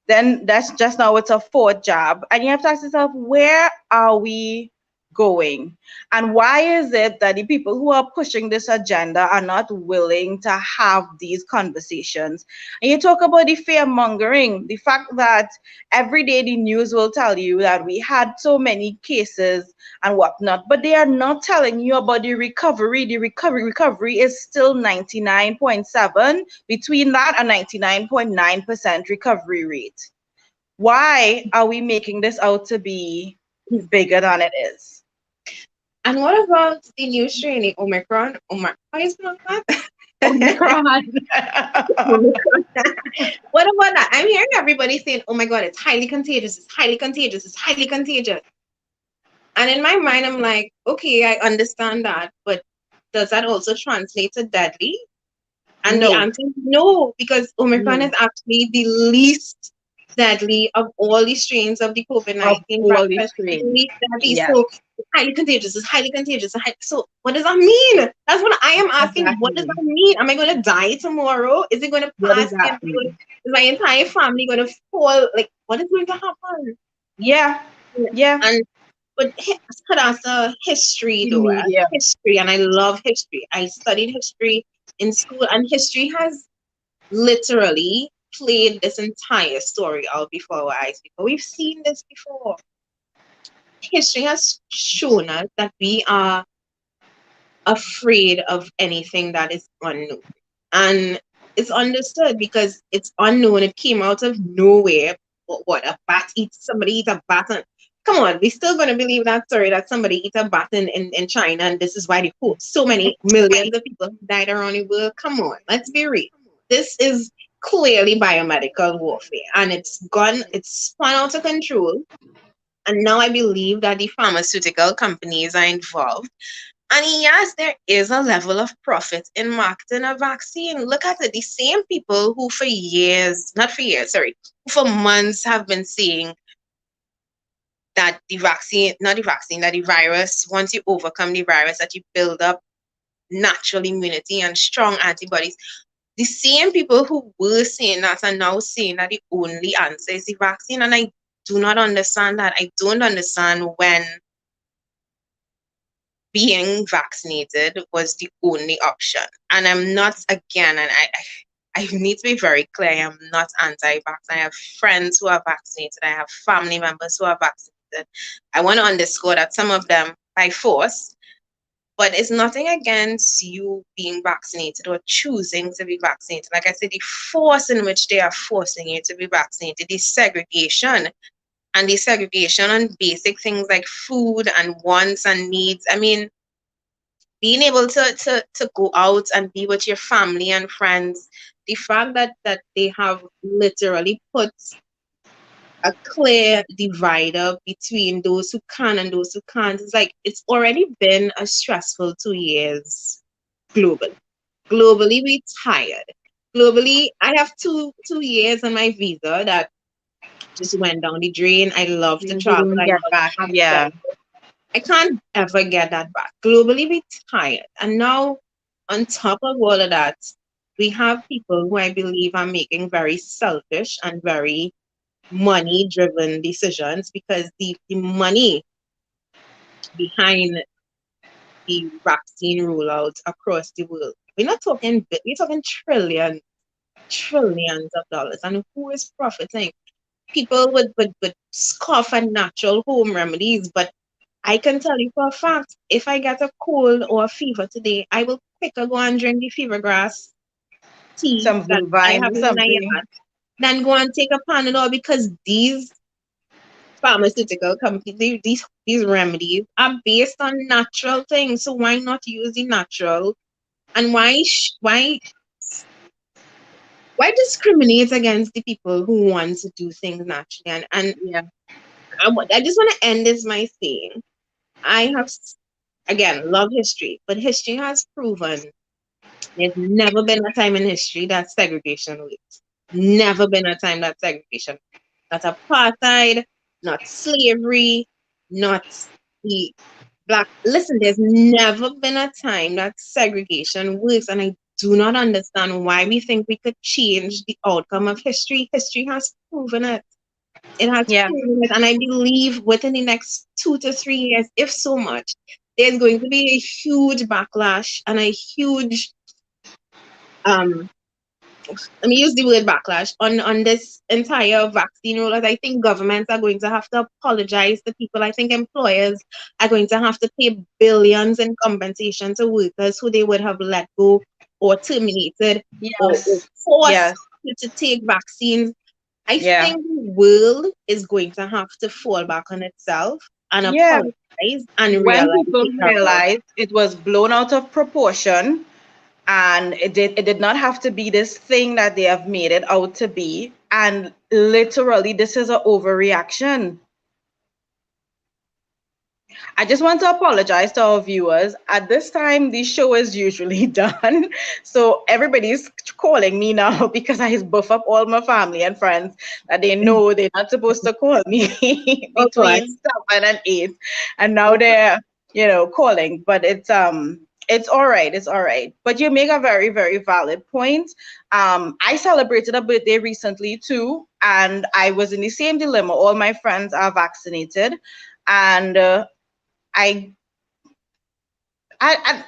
Then that's just now it's a fourth jab, and you have to ask yourself, where are we going? And why is it that the people who are pushing this agenda are not willing to have these conversations? And you talk about the fear mongering, the fact that every day the news will tell you that we had so many cases and whatnot, but they are not telling you about the recovery. The recovery is still 99.7, between that and 99.9% recovery rate. Why are we making this out to be bigger than it is? And what about the new strain, the Omicron? How you spell that? Omicron. Omicron. What about that? I'm hearing everybody saying, "Oh my God, it's highly contagious. It's highly contagious. It's highly contagious." And in my mind, I'm like, okay, I understand that, but does that also translate to deadly? And the No, answer is no, because Omicron is no. actually the least deadly of all the strains of the COVID Of 19 all these virus. It's the strains. least deadly. Yes, So it's highly contagious. It's highly contagious. So what does that mean? That's what I am asking. What does exactly. that mean? Am I going to die tomorrow? Is it going to What does pass? that mean? Is my entire family going to fall? Like, what is going to happen? Yeah, yeah. And but that's a history The though. media. History, and I love history. I studied history in school, and history has literally played this entire story out before our eyes. Before we've seen this before, history has shown us that we are afraid of anything that is unknown, and it's understood because it's unknown. It came out of nowhere. What, a bat eats somebody eats a bat? Come on, we still gonna believe that story that somebody eats a bat in China, and this is why so many millions of people died around the world. Come on, let's be real. This is clearly biomedical warfare, and it's spun out of control. And now I believe that the pharmaceutical companies are involved. And yes, there is a level of profit in marketing a vaccine. Look at it. The same people who for years, not for years, sorry, for months have been saying that the vaccine, not the vaccine, that the virus, once you overcome the virus, that you build up natural immunity and strong antibodies. The same people who were saying that are now saying that the only answer is the vaccine. And I do not understand that. I don't understand when being vaccinated was the only option. And I'm not, again, and I need to be very clear, I am not anti-vax. I have friends who are vaccinated. I have family members who are vaccinated. I want to underscore that some of them by force, but it's nothing against you being vaccinated or choosing to be vaccinated. Like I said, the force in which they are forcing you to be vaccinated, the segregation, and the segregation on basic things like food and wants and needs. I mean, being able to go out and be with your family and friends, the fact that they have literally put a clear divider between those who can and those who can't, it's like it's already been a stressful 2 years globally. Globally, we tired. Globally, I have two years on my visa that just went down the drain. I love to You travel. didn't I get love back. to have Yeah. fun. I can't ever get that back. Globally, we tired. And now, on top of all of that, we have people who I believe are making very selfish and very money driven decisions because the money behind the vaccine rollout across the world, we're not talking, we're talking trillions of dollars. And who is profiting? People would scoff at natural home remedies, but I can tell you for a fact, if I get a cold or a fever today, I will quicker go and drink the fever grass tea Some that blue I vine have or in my something. yard than go and take a Panadol because these pharmaceutical companies, these remedies are based on natural things. So why not use the natural? And why discriminate against the people who want to do things naturally? And Yeah. I just want to end this by saying I have, again, love history, but history has proven there's never been a time in history that segregation works. Never been a time that segregation, not apartheid, not slavery, not the black. Listen, there's never been a time that segregation works, and I do not understand why we think we could change the outcome of history. History has proven it. It has Yeah. proven it, and I believe within the next 2 to 3 years, if so much, there's going to be a huge backlash and a huge um let me use the word backlash on this entire vaccine rollout. I think governments are going to have to apologize to people. I think employers are going to have to pay billions in compensation to workers who they would have let go or terminated or Yes. forced Yes. to take vaccines. I Yeah. think the world is going to have to fall back on itself and Yeah. apologize and When realize people the error. realized it was blown out of proportion, and it did not have to be this thing that they have made it out to be, and literally this is an overreaction. I just want to apologize to our viewers. At this time, the show is usually done. So everybody's calling me now because I buff up all my family and friends that they know they're not supposed to call me Oh God. between 7 and 8. And now they're, calling. But it's all right. It's all right. But you make a very, very valid point. I celebrated a birthday recently too, and I was in the same dilemma. All my friends are vaccinated, and I, I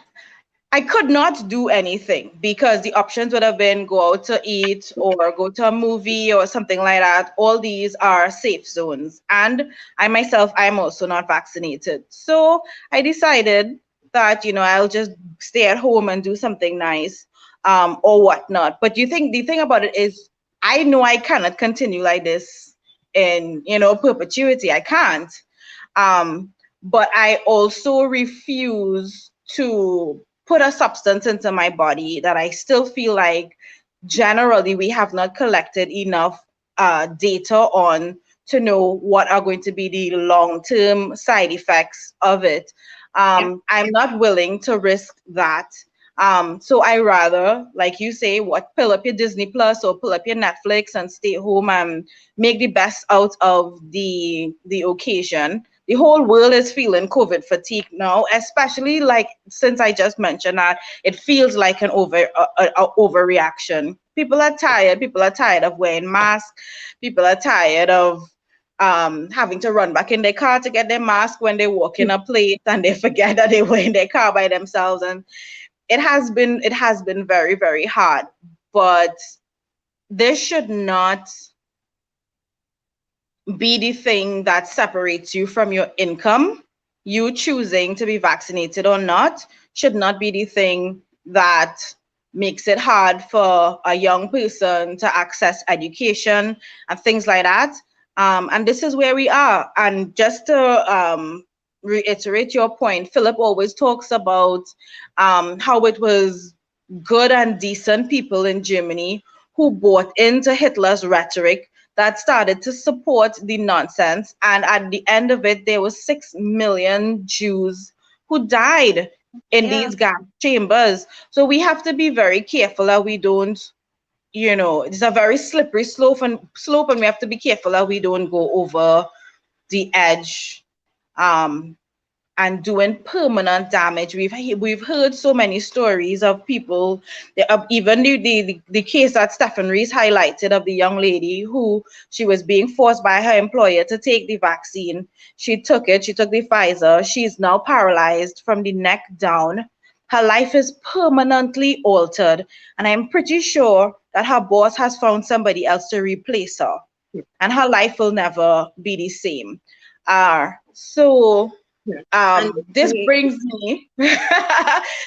I could not do anything because the options would have been go out to eat or go to a movie or something like that. All these are safe zones. And I myself, I'm also not vaccinated. So I decided that, I'll just stay at home and do something nice, or whatnot. But you think the thing about it is, I know I cannot continue like this in, perpetuity. I can't. Um, but I also refuse to put a substance into my body that I still feel like generally we have not collected enough data on to know what are going to be the long-term side effects of it. Yeah. I'm not willing to risk that. So I rather, like you say, what pull up your Disney Plus or pull up your Netflix and stay home and make the best out of the occasion. The whole world is feeling COVID fatigue now, especially like since I just mentioned that it feels like an overreaction. People are tired. People are tired of wearing masks. People are tired of having to run back in their car to get their mask when they walk in a place and they forget that they were in their car by themselves. And it has been very, very hard. But this should not be the thing that separates you from your income. You choosing to be vaccinated or not should not be the thing that makes it hard for a young person to access education and things like that. And this is where we are. And just to reiterate your point, Philip always talks about how it was good and decent people in Germany who bought into Hitler's rhetoric that started to support the nonsense. And at the end of it, there were 6 million Jews who died in Yeah. these gas chambers. So we have to be very careful that we don't, it's a very slippery slope, and we have to be careful that we don't go over the edge. Um, and doing permanent damage. We've heard so many stories of people, even the case that Stephen Rees highlighted of the young lady who she was being forced by her employer to take the vaccine. She took it. She took the Pfizer. She's now paralyzed from the neck down. Her life is permanently altered, and I'm pretty sure that her boss has found somebody else to replace her, and her life will never be the same. So Yeah. And this brings me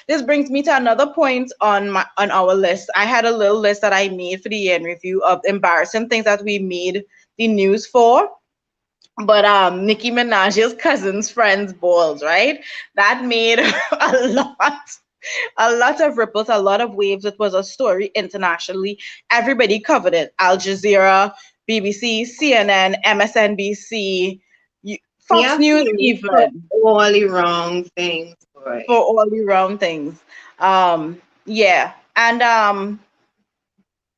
this brings me to another point on our list. I had a little list that I made for the year in review of embarrassing things that we made the news for. But Nicki Minaj's cousin's friends balls, right? That made a lot of ripples, a lot of waves. It was a story internationally. Everybody covered it. Al Jazeera, BBC, CNN, MSNBC, Fox Yeah, News for even, all the wrong things, boy. for all the wrong things. Yeah. And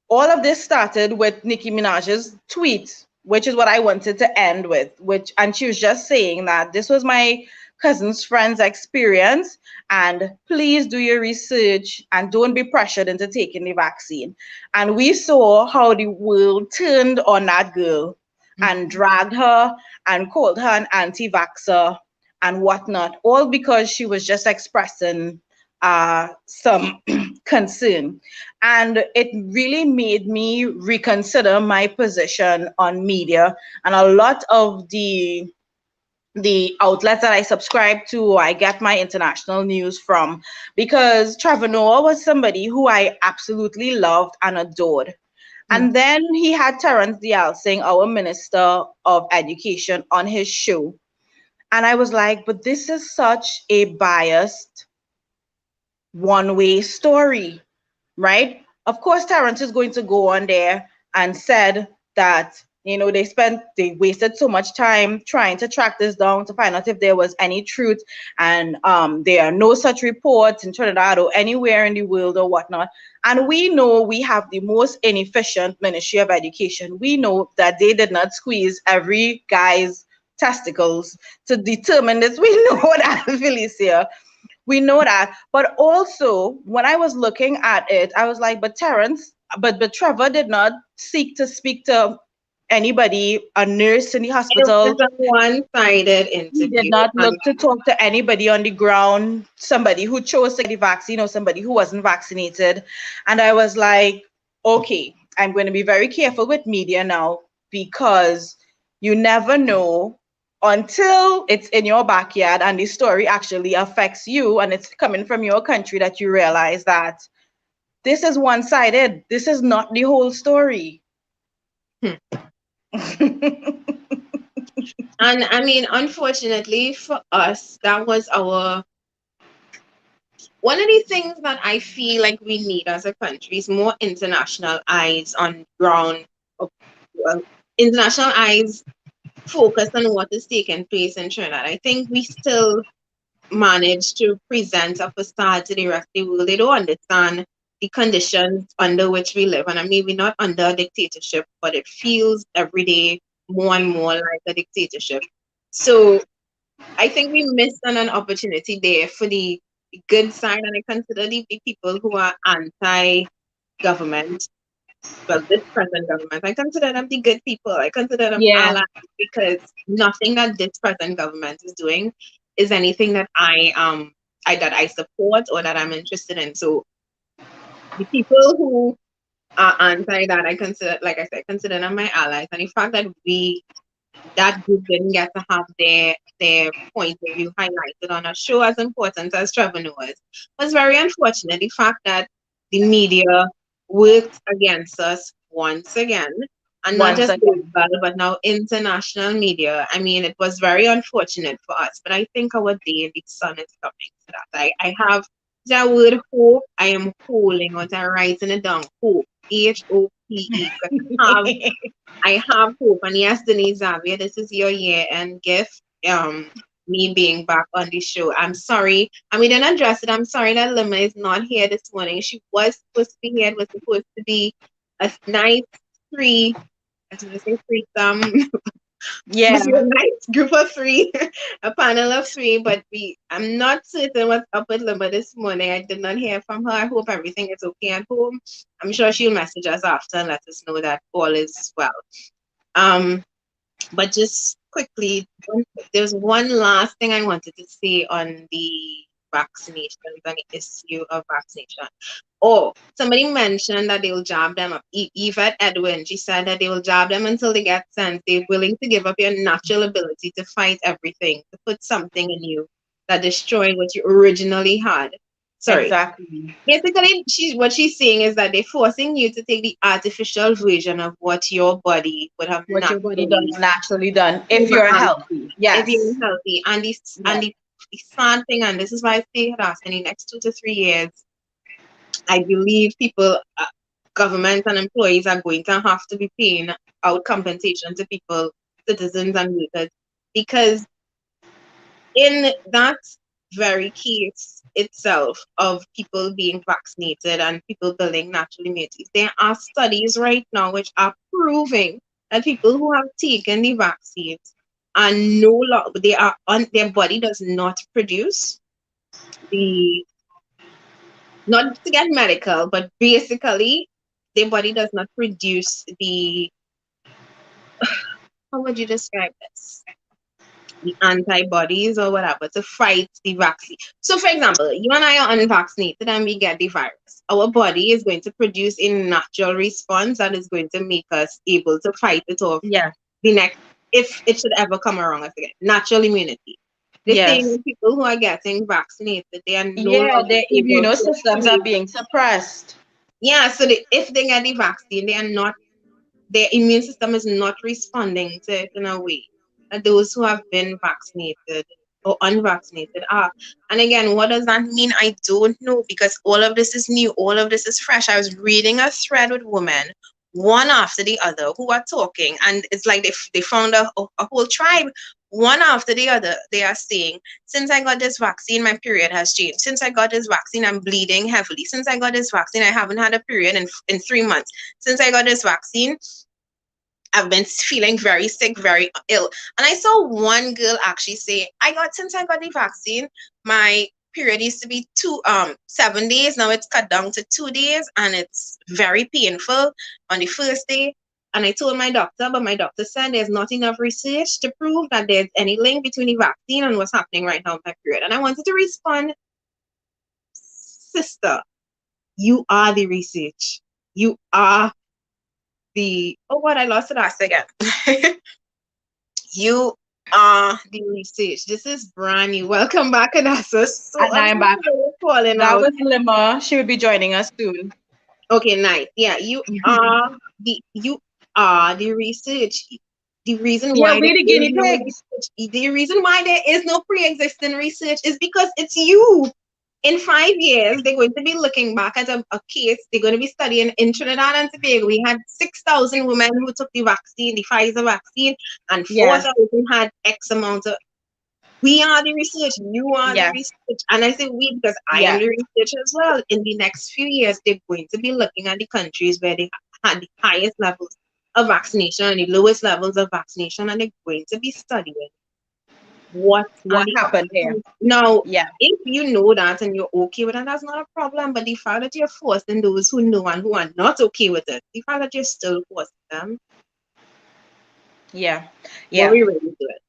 all of this started with Nicki Minaj's tweet, which is what I wanted to end with, which and she was just saying that this was my cousin's friend's experience and please do your research and don't be pressured into taking the vaccine. And we saw how the world turned on that girl and Mhm. dragged her and called her an anti-vaxxer and whatnot, all because she was just expressing some concern. And it really made me reconsider my position on media and a lot of the outlets that I subscribe to, I get my international news from, because Trevor Noah was somebody who I absolutely loved and adored. Mhm. And then he had Terence Dial Singh, our Minister of Education, on his show. And I was like, but this is such a biased one way story, right? Of course, Terrence is going to go on there and said that, they wasted so much time trying to track this down to find out if there was any truth. And there are no such reports in Trinidad or anywhere in the world or whatnot. And we know we have the most inefficient Ministry of Education. We know that they did not squeeze every guy's testicles to determine this. We know that, Felicia. We know that. But also, when I was looking at it, I was like, but Terrence, but Trevor did not seek to speak to anybody, a nurse in the It was hospital. a one-sided He did interview. not And look to talk to anybody on the ground, somebody who chose to get the vaccine or somebody who wasn't vaccinated. And I was like, okay, I'm going to be very careful with media now because you never know until it's in your backyard and the story actually affects you and it's coming from your country that you realize that this is one sided. This is not the whole story. hmm. And I mean, unfortunately for us, that was our one of the things that I feel like we need as a country is more international eyes on ground, of- well, international eyes focus on what is taking place in Trinidad. I think we still manage to present a facade to the rest of the world. They don't understand the conditions under which we live. And I mean, we're not under a dictatorship, but it feels every day more and more like a dictatorship. So I think we missed on an opportunity there for the good side, and I consider the people who are anti-government, well, this present government, I consider them the good people. I consider them Yeah, allies because nothing that this present government is doing is anything that I support or that I'm interested in. So the people who are anti that, I consider, like I said, consider them my allies. And the fact that that group didn't get to have their point of view highlighted on a show as important as Trevor Noah's was very unfortunate. The fact that the media worked against us once again, and not once just again. local, but now international media. I mean, it was very unfortunate for us, but I think our day in the sun is coming to that. I have that word hope. I am holding what I'm writing it down. Hope. HOPE. Because I have hope. And yes, Denise Xavier, this is your year and gift. Me being back on the show. I'm sorry. And we didn't address it. I'm sorry that Lima is not here this morning. She was supposed to be here. It was supposed to be a nice three. I was going to say threesome. Yeah. Must be a nice group of three, a panel of three. But I'm not certain what's up with Lima this morning. I did not hear from her. I hope everything is okay at home. I'm sure she'll message us after and let us know that all is well. Um, but just quickly, there's one last thing I wanted to say on the vaccinations and the issue of vaccination. Oh, somebody mentioned that they'll jab them up. Yvette Edwin, she said that they will jab them until they get sense. They're willing to give up your natural ability to fight everything, to put something in you that destroyed what you originally had. Sorry, Exactly. basically what she's saying is that they're forcing you to take the artificial version of what your body would have What your body does naturally naturally done if you're overcome healthy. if you're Yes. healthy. And Yes. the sad thing, and this is why I say that in the next 2 to 3 years, I believe people, government and employees are going to have to be paying out compensation to people, citizens and workers, because in that very case itself of people being vaccinated and people building natural immunity, there are studies right now which are proving that people who have taken the vaccines are no longer they are on their body does not produce the not to get medical, but basically their body does not produce the how would you describe this? The antibodies or whatever to fight the vaccine. So, for example, you and I are unvaccinated and we get the virus. Our body is going to produce a natural response that is going to make us able to fight it off Yeah. the next, if it should ever come around again. Natural immunity. The same Yes. with people who are getting vaccinated, they are no Yeah, longer their able immune to systems are create. being suppressed. Yeah, so if they get the vaccine, they are not their immune system is not responding to it in a way that those who have been vaccinated or unvaccinated are. And again, what does that mean? I don't know because all of this is new, all of this is fresh. I was reading a thread with women, one after the other, who are talking, and it's like they found a whole tribe. One after the other, they are saying, since I got this vaccine, my period has changed. Since I got this vaccine, I'm bleeding heavily. Since I got this vaccine, I haven't had a period in 3 months. Since I got this vaccine, I've been feeling very sick, very ill. And I saw one girl actually say, since I got the vaccine, my period used to be 7 days. Now it's cut down to 2 days and it's very painful on the first day. And I told my doctor, but my doctor said there's not enough research to prove that there's any link between the vaccine and what's happening right now with my period. And I wanted to respond, sister, you are the research. You are the oh what I lost it last again. You are the research. This is brand new. Welcome back, Adasa. So And I'm I'm so back. sorry for calling That out. was Lima. She will be joining us soon. Okay, nice. Yeah, you are the research. The reason Yeah, why there we the is guinea no pigs. research, the reason why there is no pre-existing research is because it's you. In 5 years, they're going to be looking back at a case. They're going to be studying in Trinidad and Tobago. We had 6,000 women who took the vaccine, the Pfizer vaccine, and Yes. 4,000 had X amount of. We are the research, you are the Yes. research. And I say we because I am Yeah. the researcher as well. In the next few years, they're going to be looking at the countries where they had the highest levels of vaccination and the lowest levels of vaccination, and they're going to be studying what are What the happened here? outcomes. Now, Yeah. if you know that and you're okay with that, that's not a problem. But the fact that you're forcing those who know and who are not okay with it, the fact that you're still forcing them, Yeah. what Yeah. we really do it.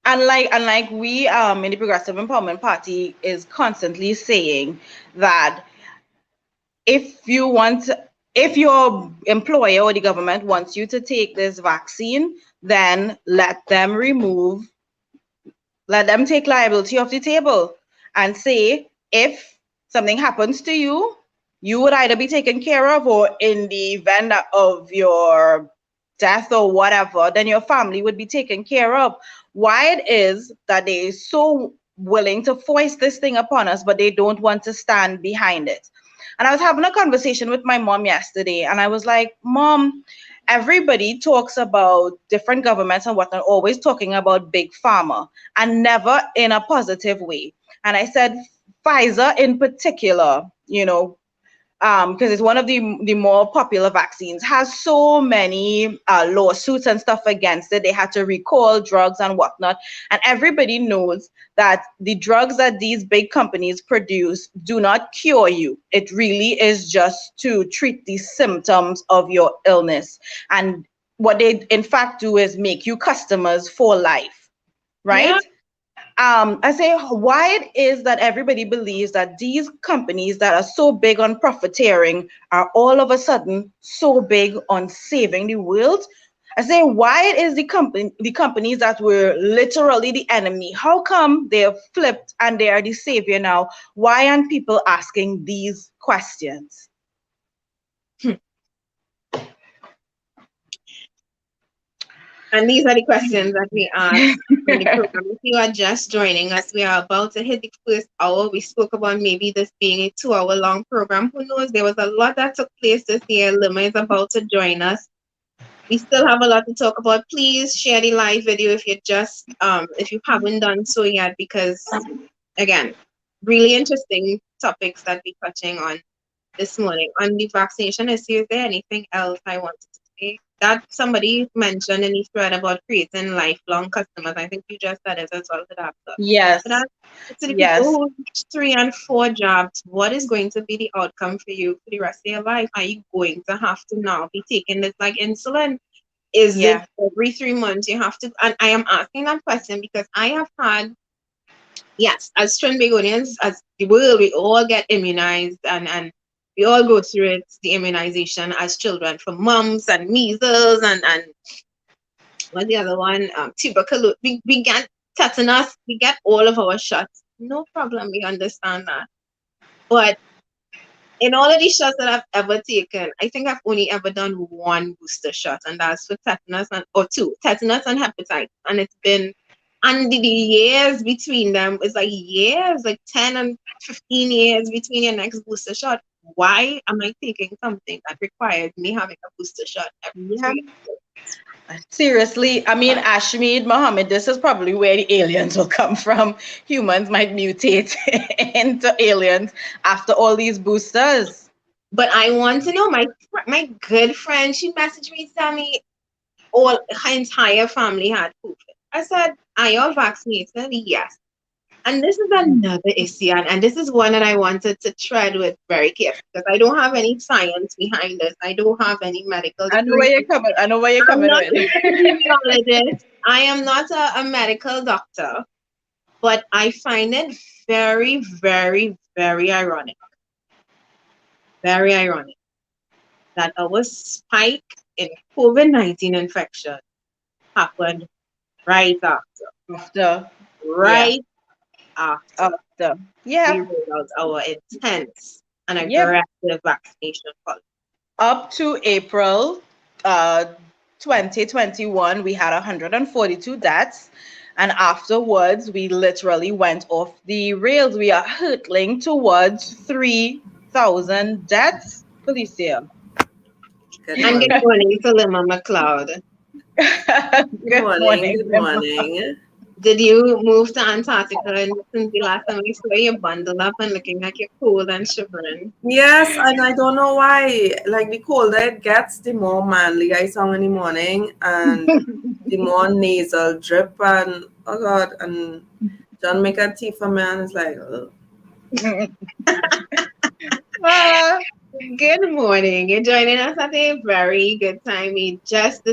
And like we in the Progressive Empowerment Party is constantly saying that if you want if your employer or the government wants you to take this vaccine, then let them take liability off the table and say if something happens to you, you would either be taken care of, or in the event of your death or whatever, then your family would be taken care of. Why it is that they so willing to foist this thing upon us, but they don't want to stand behind it. And I was having a conversation with my mom yesterday, and I was like, Mom, everybody talks about different governments and whatnot, always talking about big pharma and never in a positive way. And I said, Pfizer in particular, because it's one of the more popular vaccines, has so many lawsuits and stuff against it. They had to recall drugs and whatnot. And everybody knows that the drugs that these big companies produce do not cure you. It really is just to treat the symptoms of your illness. And what they in fact do is make you customers for life, Yeah, right? I say why it is that everybody believes that these companies that are so big on profiteering are all of a sudden so big on saving the world. I say why it is the companies that were literally the enemy. How come they have flipped and they are the savior now? Why aren't people asking these questions? and these are the questions that we ask on the program. If you are just joining us, we are about to hit the first hour. We spoke about maybe this being a 2 hour long program. Who knows? There was a lot that took place this year. Lima is about to join us. We still have a lot to talk about. Please share the live video if you haven't done so yet, because again, really interesting topics that we're touching on this morning. On the vaccination issue, is there anything else I wanted to say? That somebody mentioned in the thread about creating lifelong customers. I think you just said it as well to that. But Yes. that, to the people Yes. who reach 3 and 4 jobs, what is going to be the outcome for you for the rest of your life? Are you going to have to now be taking this like insulin? Is it Yeah. every 3 months you have to? And I am asking that question because I have had, yes, as Trinbagonians, as the world, we all get immunized, and we all go through it, the immunization as children, for mumps and measles and what's the other one? Tuberculosis. We get tetanus, we get all of our shots. No problem, we understand that. But in all of these shots that I've ever taken, I think I've only ever done one booster shot, and that's for tetanus or two, tetanus and hepatitis. And it's been, and the years between them is like years, like 10 and 15 years between your next booster shot. Why am I taking something that requires me having a booster shot every Yeah. 3 years? Seriously, I mean, Ashmead, Mohammed, this is probably where the aliens will come from. Humans might mutate into aliens after all these boosters. But I want to know, my good friend, she messaged me to tell me all her entire family had COVID. I said, "Are you vaccinated?" Yes. And this is another issue, and this is one that I wanted to tread with very carefully because I don't have any science behind this. I don't have any medical I know degree. where you're coming. I know where you're I'm coming not with. an epidemiologist. I am not a medical doctor, but I find it very, very, very ironic that our spike in COVID-19 infection happened right after, After, yeah, right after after, we yeah, rolled out our intense and yep. aggressive vaccination policy. Up to April uh, 2021, we had 142 deaths. And afterwards, we literally went off the rails. We are hurtling towards 3,000 deaths, Felicia. Good And morning. good morning to Lima McLeod. Good Good morning. morning, Good Emma. morning. Did you move to Antarctica and since the last time we saw you bundled up and looking like you're cold and shivering? Yes, and I don't know why. Like the colder it gets, the more manly I sound in the morning, and the more nasal drip. And oh God, and John make a tea for me, and it's like, ugh. Ah, Good morning. You're joining us at a very good time. You just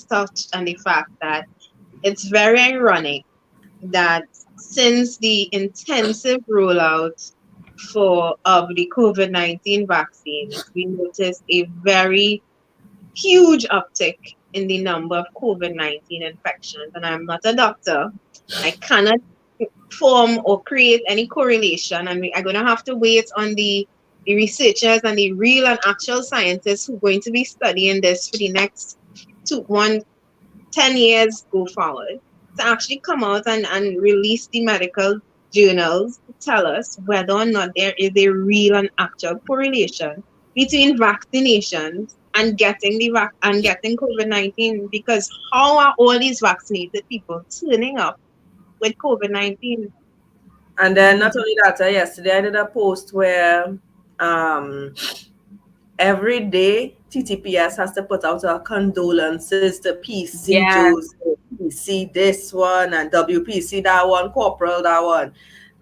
touched on the fact that it's very ironic that since the intensive rollout for of the COVID-19 vaccines, we noticed a very huge uptick in the number of COVID-19 infections. And I'm not a doctor. I cannot form or create any correlation. And I'm going to have to wait on the researchers and the real and actual scientists who are going to be studying this for the next 10 years go forward to actually come out and release the medical journals to tell us whether or not there is a real and actual correlation between vaccinations and getting COVID-19, because how are all these vaccinated people turning up with COVID-19? And then not only that, yesterday I did a post where um every day TTPS has to put out our condolences to PC yeah. Joseph, PC this one, and WPC that one, Corporal that one.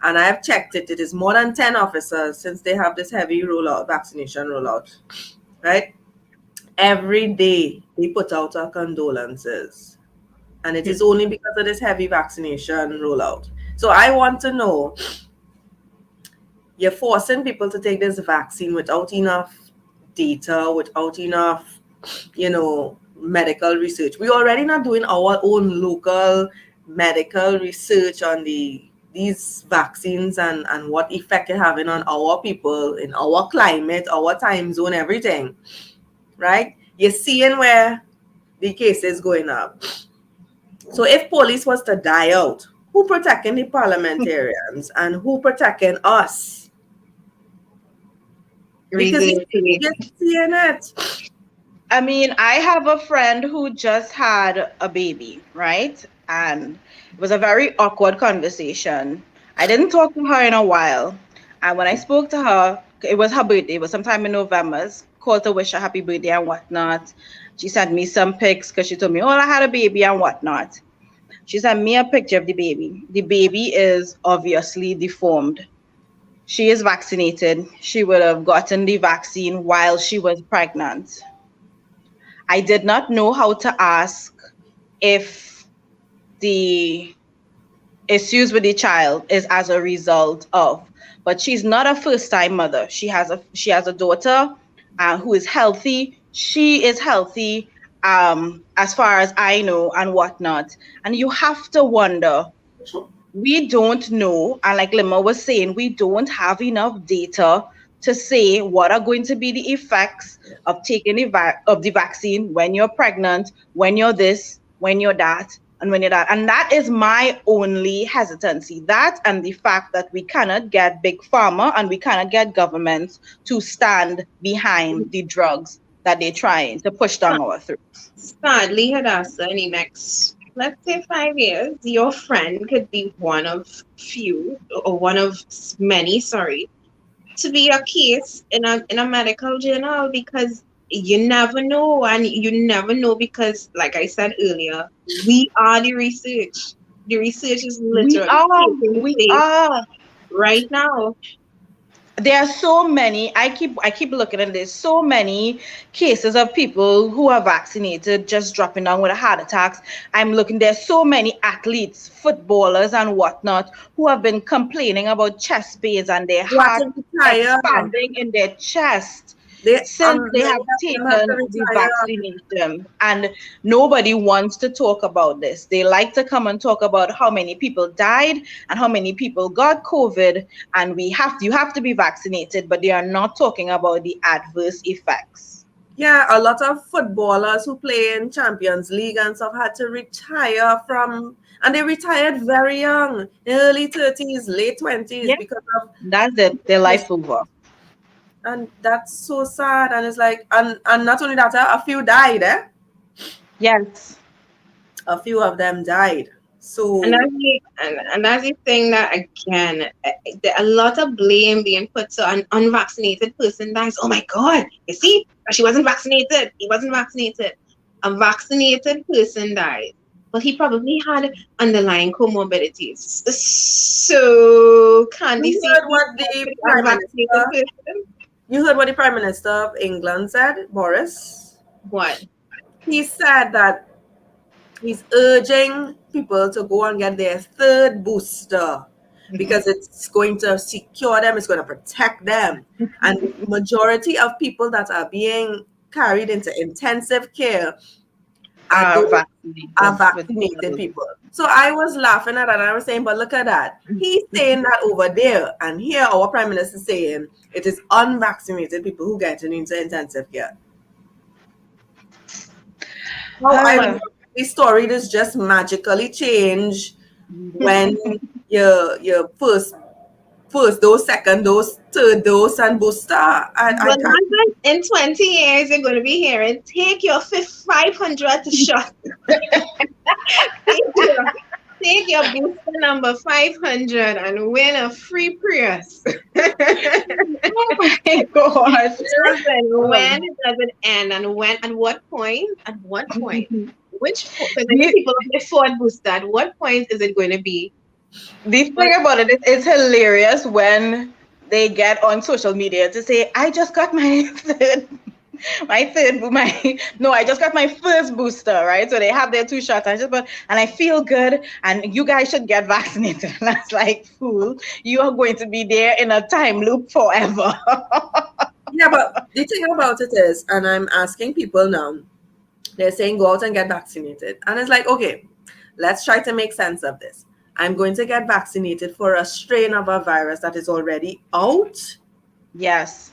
And I have checked it. It is more than 10 officers since they have this heavy rollout, vaccination rollout, right? Every day they put out our condolences. And it is only because of this heavy vaccination rollout. So I want to know, you're forcing people to take this vaccine without enough data, without enough, medical research. We're already not doing our own local medical research on these vaccines and what effect it's having on our people in our climate, our time zone, everything, right? You're seeing where the cases going up. So if police was to die out, who protecting the parliamentarians and who protecting us? Because Reason to it. you're seeing it. I mean, I have a friend who just had a baby, right? And it was a very awkward conversation. I didn't talk to her in a while. And when I spoke to her, it was her birthday, it was sometime in November. Called to wish her happy birthday and whatnot. She sent me some pics because she told me, oh, I had a baby and whatnot. She sent me a picture of the baby. The baby is obviously deformed. She is vaccinated. She would have gotten the vaccine while she was pregnant. I did not know how to ask if the issues with the child is as a result of, but she's not a first time mother. She has a daughter who is healthy. She is healthy, as far as I know, and whatnot. And you have to wonder, we don't know, and like Lima was saying, we don't have enough data to say what are going to be the effects of taking the vaccine when you're pregnant, when you're this, when you're that, and when you're that. And that is my only hesitancy. That and the fact that we cannot get big pharma and we cannot get governments to stand behind the drugs that they're trying to push down our throats. Sadly, Hadassah, in the next, let's say 5 years, your friend could be one of few or one of many, sorry, to be a case in a medical journal because you never know, and you never know because, like I said earlier, we are the research. The research is We literally are, taking we place are. right now. There are so many. I keep looking at this. So many cases of people who are vaccinated just dropping down with heart attacks. I'm looking. There's so many athletes, footballers, and whatnot who have been complaining about chest pains and their Who had heart to retire. expanding in their chest They since they many have of them had to taken the retire. vaccination. And nobody wants to talk about this. They like to come and talk about how many people died and how many people got COVID, and you have to be vaccinated, but they are not talking about the adverse effects. Yeah, a lot of footballers who play in Champions League and stuff had to retire from, and they retired very young, early 30s, late 20s, Yeah, because of that's it. Their this. life over. And that's so sad. And it's like, and not only that, a few died, eh? Yes. A few of them died. And So, that's and that's the thing that again, a lot of blame being put to an unvaccinated person. That's, oh my God, you see, she wasn't vaccinated. He wasn't vaccinated. A vaccinated person died, but he probably had underlying comorbidities. So can the you same heard be what said the for the Prime unvaccinated Minister, person? you heard what the Prime Minister of England said, Boris? What? He said that he's urging people to go and get their third booster because it's going to secure them, it's going to protect them. And the majority of people that are being carried into intensive care are Are those are vaccinated with vaccinated COVID. people. So I was laughing at that and I was saying, but look at that. He's saying that over there. And here our Prime Minister is saying it is unvaccinated people who get into intensive care. How ironic. The story does just magically change when your first dose, second dose, third dose, and booster. I But can't. in 20 years, you're going to be hearing, take your 500 shot. Take your, take your booster number 500 and win a free Prius. Oh my gosh. Listen, when Um, does it end? And when, at what point? At what point? Because I know the, people have Ford booster. At what point is it going to be? the But thing about it is it's hilarious when they get on social media to say, I just got my I just got my first booster, right? So they have their two shots. And I feel good, and you guys should get vaccinated. And I was like, fool, you are going to be there in a time loop forever. Yeah, but the thing about it is, and I'm asking people now, they're saying go out and get vaccinated. And it's like, okay, let's try to make sense of this. I'm going to get vaccinated for a strain of a virus that is already out. Yes.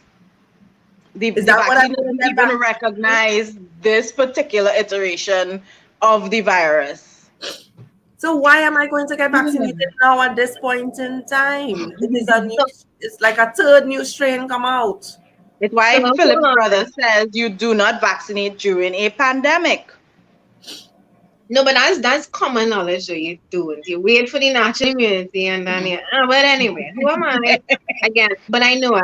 Is The that what I'm vaccine going to doesn't get even vaccinated? recognize this particular iteration of the virus. So why am I going to get vaccinated now at this point in time? It is a new, so it's like a third new strain come out. It's So why hold Philip's on. brother says you do not vaccinate during a pandemic. No, but that's common knowledge that you don't. You wait for the natural immunity and then you, but anyway, who am I? Again, but I know,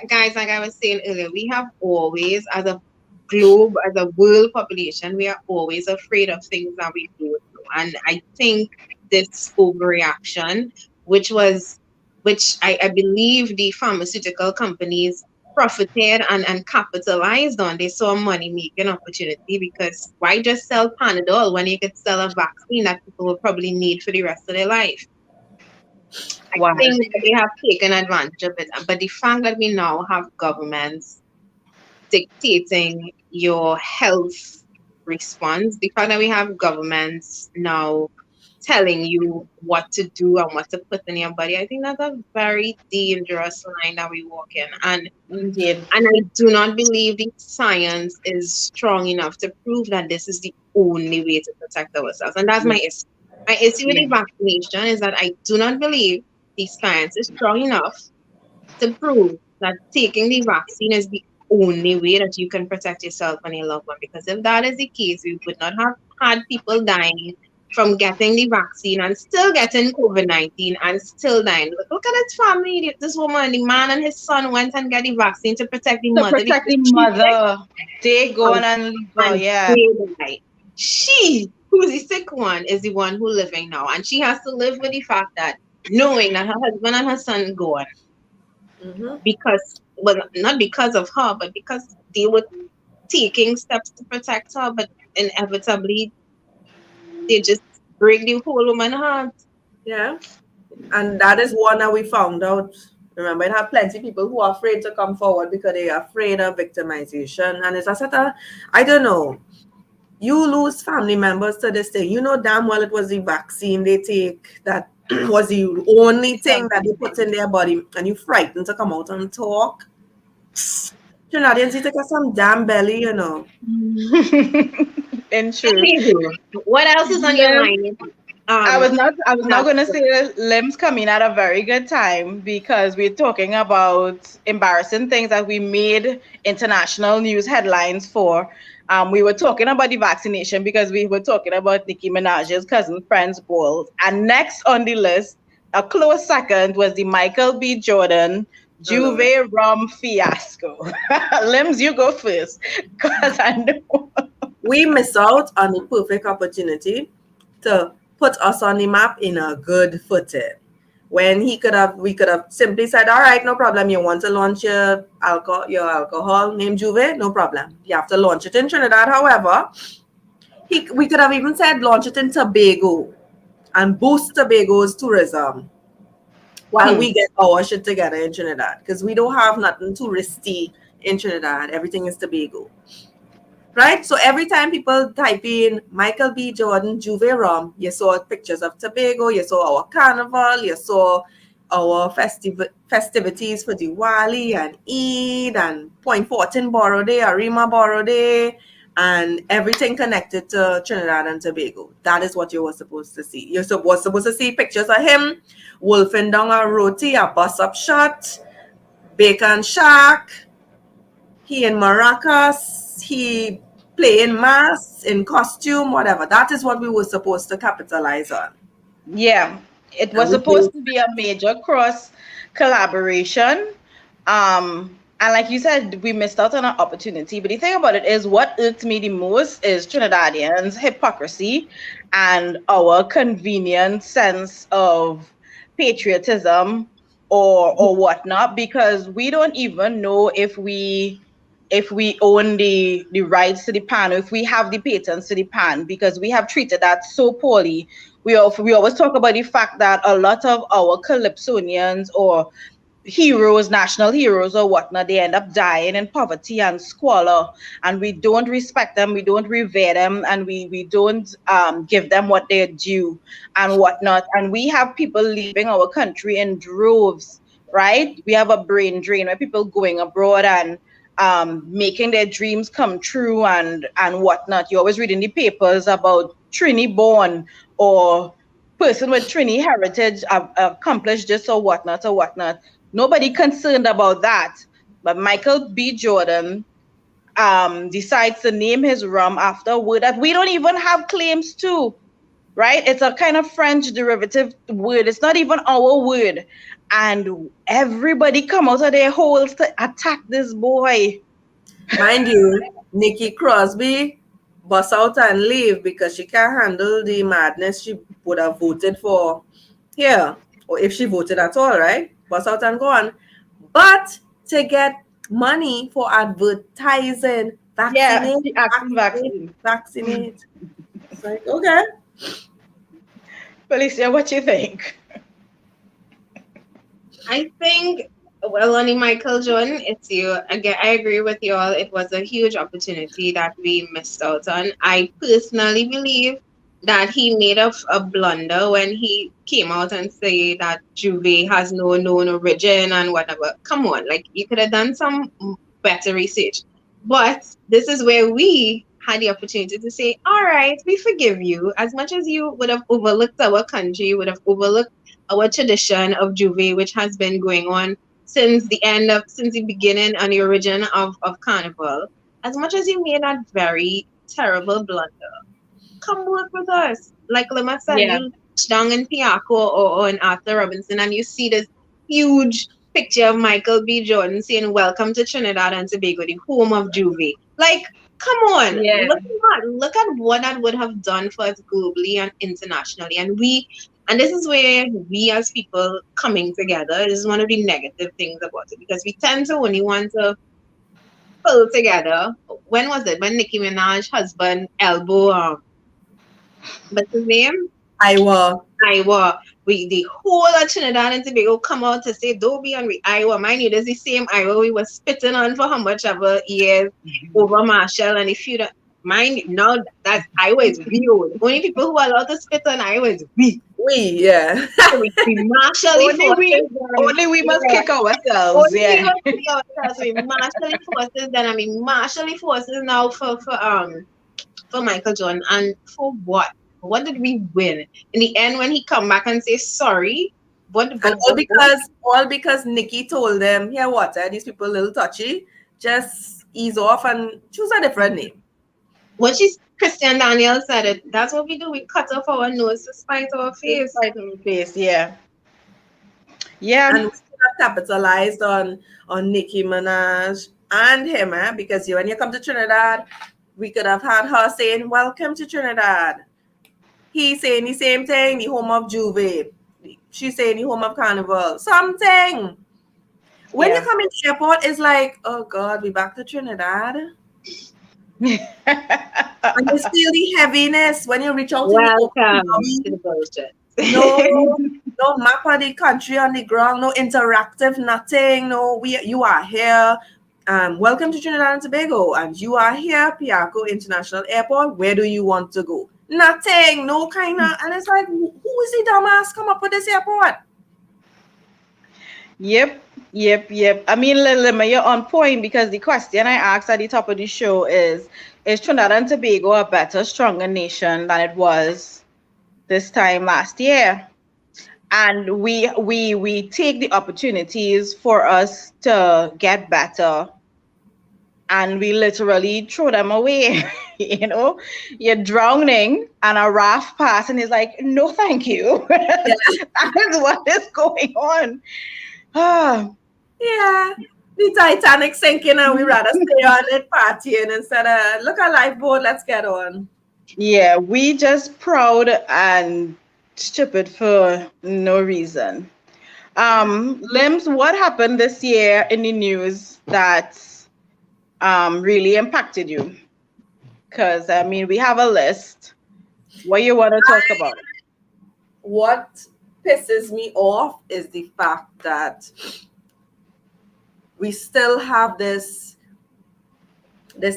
guys, like I was saying earlier, we have always, as a globe, as a world population, we are always afraid of things that we don't know. And I think this overreaction, which was, which I believe the pharmaceutical companies profited and capitalized on. They saw money making opportunity because why just sell Panadol when you could sell a vaccine that people will probably need for the rest of their life? I Wow. think that they have taken advantage of it. But the fact that we now have governments dictating your health response, the fact that we have governments now telling you what to do and what to put in your body, I think that's a very dangerous line that we walk in. Indeed. And I do not believe the science is strong enough to prove that this is the only way to protect ourselves. And that's my issue. My issue with Yeah. the vaccination is that I do not believe the science is strong enough to prove that taking the vaccine is the only way that you can protect yourself and your loved one. Because if that is the case, we would not have had people dying from getting the vaccine and still getting COVID-19 and still dying. Look at his family. This woman, the man and his son went and got the vaccine to protect the To mother protect because the she mother. They go and, on and leave her. and Yeah. they died. She, who's the sick one, is the one who's living now. And she has to live with the fact that knowing that her husband and her son gone Mm-hmm. because, well, not because of her, but because they were taking steps to protect her, but inevitably they just break the whole woman heart. Yeah. And that is one that we found out. Remember, it had plenty of people who are afraid to come forward because they are afraid of victimization. And it's a sort of, I don't know, you lose family members to this thing. You know damn well it was the vaccine they take that was the only thing that they put in their body, and you frightened to come out and talk. Trinidadians, you take us some damn belly, you know. In truth. Anywho, what else is on your Lim, mind? I was not That's gonna say Lim's coming at a very good time because we're talking about embarrassing things that we made international news headlines for. We were talking about the vaccination because we were talking about Nicki Minaj's cousin friend's balls. And next on the list, a close second was the Michael B. Jordan Oh, Lord. Juve rum fiasco. Limbs, you go first because I know. We miss out on the perfect opportunity to put us on the map in a good footing. When we could have simply said, all right, no problem. You want to launch your alcohol named Juve? No problem. You have to launch it in Trinidad. However, we could have even said launch it in Tobago and boost Tobago's tourism while hmm. we get our shit together in Trinidad because we don't have nothing touristy in Trinidad. Everything is Tobago. Right? So every time people type in Michael B. Jordan Juve Rum, you saw pictures of Tobago, you saw our carnival, you saw our festivities for Diwali and Eid and Point Fortin Borough Day, Arima Borough Day, and everything connected to Trinidad and Tobago. That is what you were supposed to see. Was supposed to see pictures of him wolfing down a roti, a bus up shot, bacon shack, he in maracas, he playing mass in costume, whatever. That is what we were supposed to capitalize on. Yeah, it And was we supposed did. to be a major cross collaboration. And like you said, we missed out on an opportunity. But the thing about it is, what irked me the most is Trinidadians' hypocrisy and our convenient sense of patriotism or whatnot, because we don't even know if we own the rights to the pan, or if we have the patents to the pan, because we have treated that so poorly. We always talk about the fact that a lot of our Calypsonians or heroes, national heroes or whatnot, they end up dying in poverty and squalor, and we don't respect them, we don't revere them, and we don't give them what they're due and whatnot. And we have people leaving our country in droves, right? We have a brain drain where people going abroad and making their dreams come true and whatnot. You're always reading the papers about Trini born or person with Trini heritage accomplished this or whatnot or whatnot. Nobody concerned about that. but Michael B. Jordan decides to name his rum after a word that we don't even have claims to, right? It's a kind of French derivative word. It's not even our word. And everybody come out of their holes to attack this boy. Mind you, Nikki Crosby bust out and leave because she can't handle the madness she would have voted for here, or if she voted at all, right? Bust out and go on. But to get money for advertising, Yeah, vaccinate, the acting vaccinate, vaccine. vaccinate. It's like, okay. Felicia, what you think? I think, well, only Michael Jordan, it's you. Again, I agree with you all. It was a huge opportunity that we missed out on. I personally believe that he made a blunder when he came out and say that Juve has no known origin and whatever. Come on, like you could have done some better research. But this is where we had the opportunity to say, all right, we forgive you. As much as you would have overlooked our country, would have overlooked our tradition of Juve, which has been going on since the beginning and the origin of Carnival. As much as you made that very terrible blunder, come work with us. Like Lima said, Yeah. you reach down in Piaco or in Arthur Robinson and you see this huge picture of Michael B. Jordan saying, "Welcome to Trinidad and Tobago, the home of Juve." Like, come on, Yeah. look at what that would have done for us globally and internationally. And this is where we as people coming together is one of the negative things about it because we tend to only want to pull together. When was it? When Nicki Minaj husband elbow what's his name? Iowa. Iowa. We the whole of Trinidad and Tobago come out to say don't be on with Iowa. Mind you, there's the same Iowa we were spitting on for how much ever years over Marshall and if you don't mind now that Iowa is we old. Only people who are allowed to spit on Iowa is we. We, yeah. So we marshally forces then Only we must yeah. kick ourselves. Only we Yeah. must see ourselves. We marshally forces then I mean marshally forces now for Michael Jordan. And for what? What did we win? In the end, when he come back and say sorry, And all because Nikki told them, here what, these people a little touchy, just ease off and choose a different name. what she's Christian Daniel said it, that's what we do. We cut off our nose to spite our face. Right in the face. Yeah. Yeah. And we should have capitalized on Nicki Minaj and him, because when you come to Trinidad, we could have had her saying, welcome to Trinidad. He saying the same thing, the home of Juve. She saying the home of Carnival. Something. When you Yeah. come in the airport, it's like, oh God, we back to Trinidad. And you feel the heaviness when you reach out in the open Welcome to lobby. the bullshit. No map of the country on the ground, no interactive, nothing. No, you are here. Welcome to Trinidad and Tobago, and you are here, Piaco International Airport. Where do you want to go? Nothing, no kind of, and it's like, who is the dumbass come up with this airport? Yep. I mean, Lilima, you're on point because the question I asked at the top of the show is Trinidad and Tobago a better, stronger nation than it was this time last year? And we take the opportunities for us to get better and we literally throw them away. You're drowning and a raft pass and it's like, no, thank you. That is what is going on. Ah, Yeah, the Titanic sinking, and we rather stay on it partying instead of look at lifeboat. Let's get on. yeah, we just proud and stupid for no reason. Limbs, what happened this year in the news that really impacted you? Because I mean, we have a list. What you want to talk about? What pisses me off is the fact that we still have this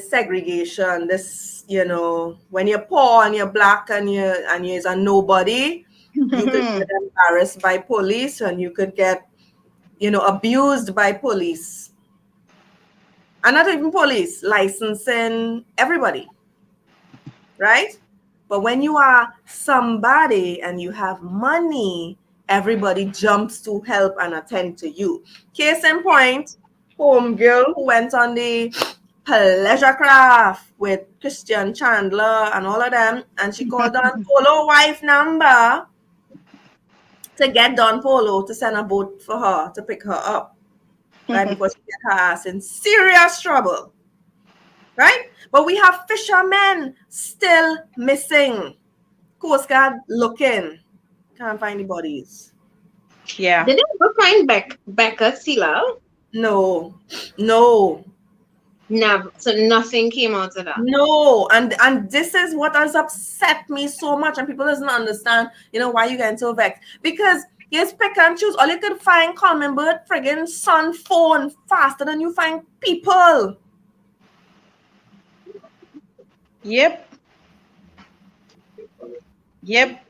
segregation, this, when you're poor and you're black and you're a nobody, you could get embarrassed by police and you could get, abused by police. And not even police, licensing, everybody. Right? But when you are somebody and you have money, everybody jumps to help and attend to you. Case in point, homegirl who went on the pleasure craft with Christian Chandler and all of them, and she called Don Polo wife number to get Don Polo to send a boat for her to pick her up, right? Because she get her ass in serious trouble, right? But we have fishermen still missing. Coast Guard looking, can't find the bodies. Yeah. Did they ever find Becca Sila? No, no, Never. So nothing came out of that. no, and this is what has upset me so much, and people doesn't understand, why you getting so vexed. Because yes, pick and choose. All you could find Common Bird friggin' sun phone faster than you find people. Yep. Yep.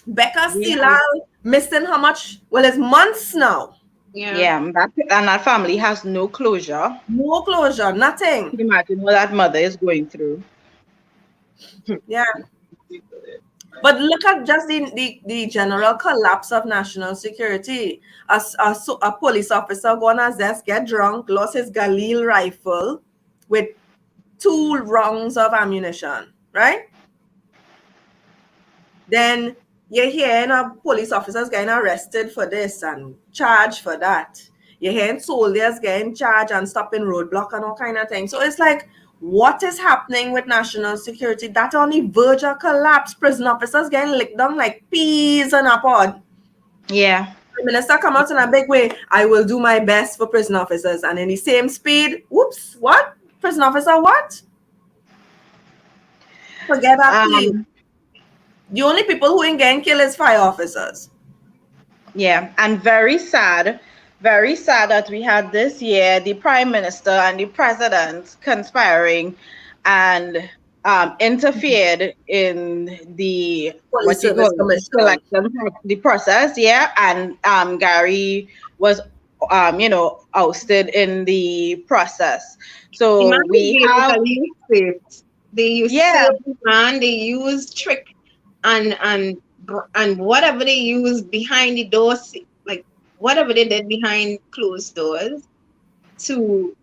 Becca We Sila missing how much? Well, it's months now. Yeah, and that family has no closure. No closure, nothing. Can you imagine what that mother is going through? Yeah. But look at just the general collapse of national security. A police officer gone as desk, get drunk, lost his Galil rifle with 2 rounds of ammunition, right? Then you're hearing of police officers getting arrested for this and charged for that. You're hearing soldiers getting charged and stopping roadblock and all kind of things. So it's like, what is happening with national security? That on the verge of collapse. Prison officers getting licked down like peas in a pod. Yeah. The minister come out in a big way. I will do my best for prison officers. And in the same speed, whoops, what? Prison officer what? Forget that, please. The only people who ain't getting killed is fire officers. Yeah, and very sad that we had this year the prime minister and the president conspiring and interfered in the Police Service Commission. selection, the process. Yeah, and Gary was ousted in the process. So we have they use man, they use trick and whatever they use behind the doors, like whatever they did behind closed doors to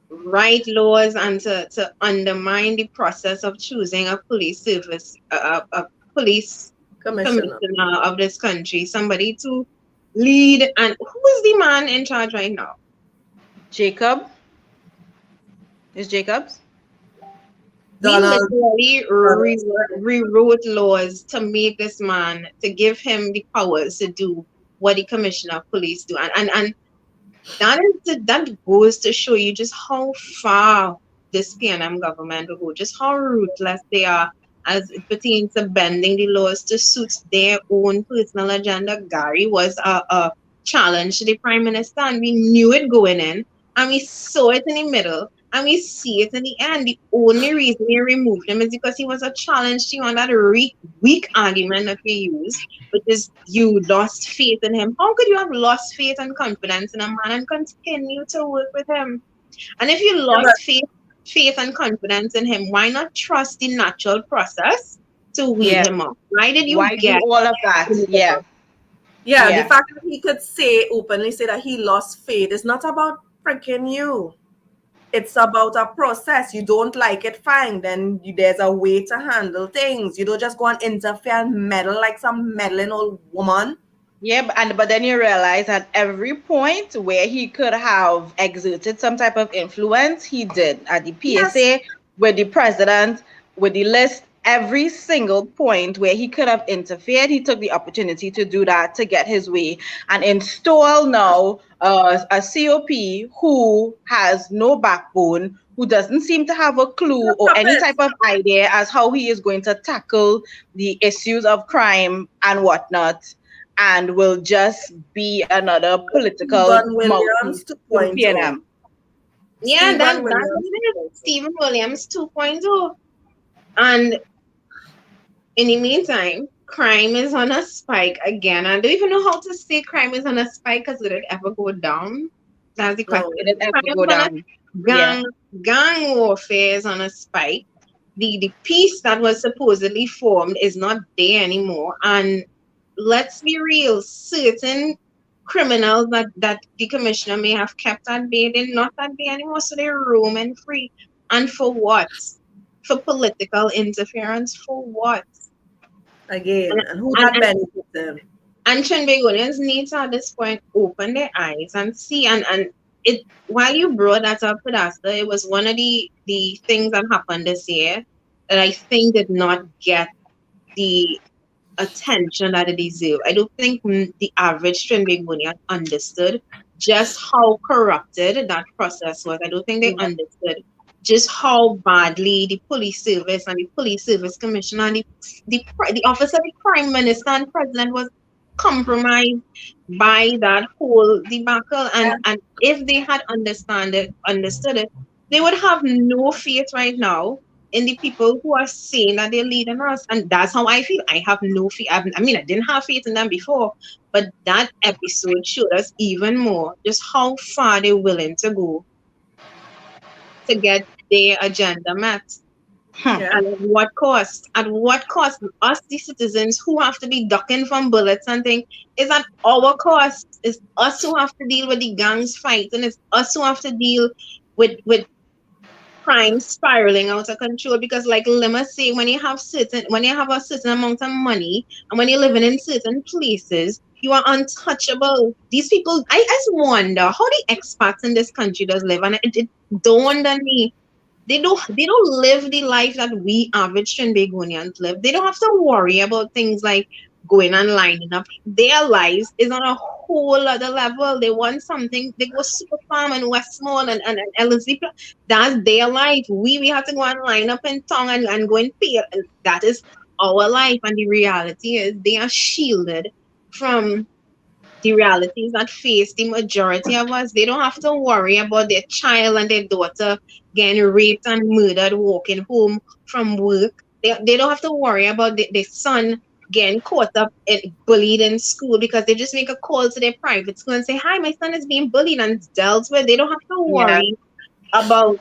write laws and to undermine the process of choosing a police service, a police commissioner of this country, somebody to lead. And who is the man in charge right now? Jacob. Is Jacobs? He literally rewrote laws to make this man, to give him the powers to do what the commissioner of police do. And that goes to show you just how far this PNM government will go, just how ruthless they are as it pertains to bending the laws to suit their own personal agenda. Gary was a challenge to the prime minister, and we knew it going in, and we saw it in the middle, and we see it in the end. The only reason we removed him is because he was a challenge to you on that weak argument that we used, which is you lost faith in him. How could you have lost faith and confidence in a man and continue to work with him? And if you lost faith and confidence in him, why not trust the natural process to weed him up? Why did you get all of that? Yeah, the fact that he could openly say that he lost faith is not about freaking you. It's about a process. You don't like it, fine. Then there's a way to handle things. You don't just go and interfere and meddle like some meddling old woman. Yeah, but then you realize at every point where he could have exerted some type of influence, he did. At the PSA, with the president, with the list, every single point where he could have interfered, he took the opportunity to do that to get his way and install now a COP who has no backbone, who doesn't seem to have a clue or any type of idea as how he is going to tackle the issues of crime and whatnot, and will just be another political Williams 2.0. Yeah, that's Stephen Williams 2.0. And in the meantime, crime is on a spike again. I don't even know how to say crime is on a spike, because did it ever go down? That's the question. Did it ever go down? Gang warfare is on a spike. The peace that was supposedly formed is not there anymore. And let's be real, certain criminals that the commissioner may have kept at bay, they're not at bay anymore, so they're roaming free. And for what? For political interference? For what? Again, and who And that benefits them? and Trinbagonians need to at this point open their eyes and see, and it, while you brought that up with us, it was one of the things that happened this year that I think did not get the attention that it deserved. I don't think the average Trinbagonian understood just how corrupted that process was. I don't think they Yeah. understood just how badly the police service and the police service commissioner and the office of the prime minister and president was compromised by that whole debacle. And if they had understood it, they would have no faith right now in the people who are saying that they're leading us. And that's how I feel. I have no faith. I mean, I didn't have faith in them before, but that episode showed us even more just how far they're willing to go to get their agenda met. Hmm. Yeah. And at what cost? At what cost? Us, the citizens who have to be ducking from bullets and things, is at our cost. It's us who have to deal with the gangs fighting. It's us who have to deal with crime spiraling out of control. Because like Lima say, when you have a certain amount of money and when you're living in certain places, you are untouchable. These people, I just wonder how the expats in this country does live, and it dawned on me, they don't live the life that we average Trinbagonians live. They don't have to worry about things like going and lining up. Their lives is on a whole other level. They want something. They go super farm and Westmore and Elizabeth. That's their life. We have to go and line up in town and go and pay. And that is our life. And the reality is they are shielded from the realities that face the majority of us. They don't have to worry about their child and their daughter getting raped and murdered walking home from work. They don't have to worry about their son getting caught up and bullied in school because they just make a call to their private school and say, "Hi, my son is being bullied," and it's dealt with. They don't have to Yeah. worry about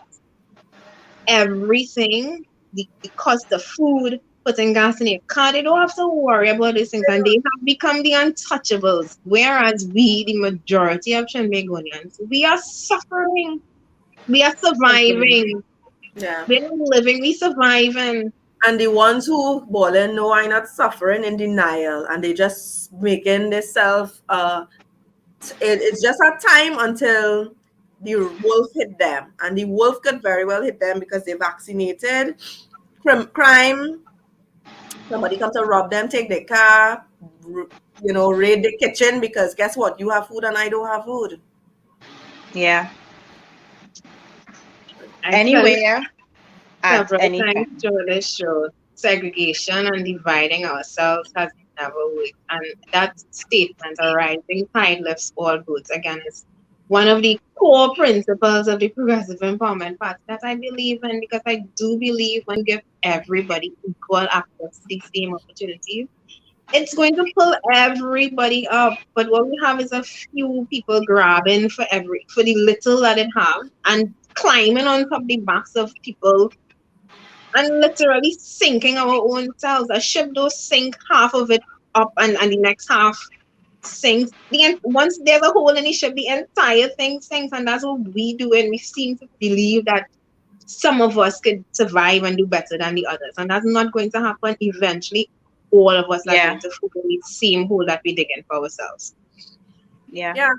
everything, the cost of food, putting gas in your car. They don't have to worry about these things, and they have become the untouchables. Whereas we, the majority of Trinbagonians, we are suffering. We are Agree. surviving. Yeah. We're not living, we surviving. And the ones who balling no are not suffering in denial and they just making themselves it's just a time until the wolf hit them. And the wolf could very well hit them because they're vaccinated. Crime, somebody comes to rob them, take their car, raid the kitchen because guess what? You have food and I don't have food. Yeah. I tell you Anywhere at several any times time. through this show, segregation and dividing ourselves has never worked. And that statement, a rising tide lifts all boats, again, is one of the core principles of the Progressive Empowerment Party that I believe in, because I do believe when you give everybody equal access to the same opportunities, it's going to pull everybody up. But what we have is a few people grabbing for the little that it have and climbing on top the backs of people and literally sinking our own selves. A ship does sink half of it up and the next half sinks. Once there's a hole in the ship, the entire thing sinks, and that's what we do. And we seem to believe that some of us could survive and do better than the others, and that's not going to happen. Eventually, all of us are Yeah. going to fall in the same hole that we dig in for ourselves. Yeah. Yeah.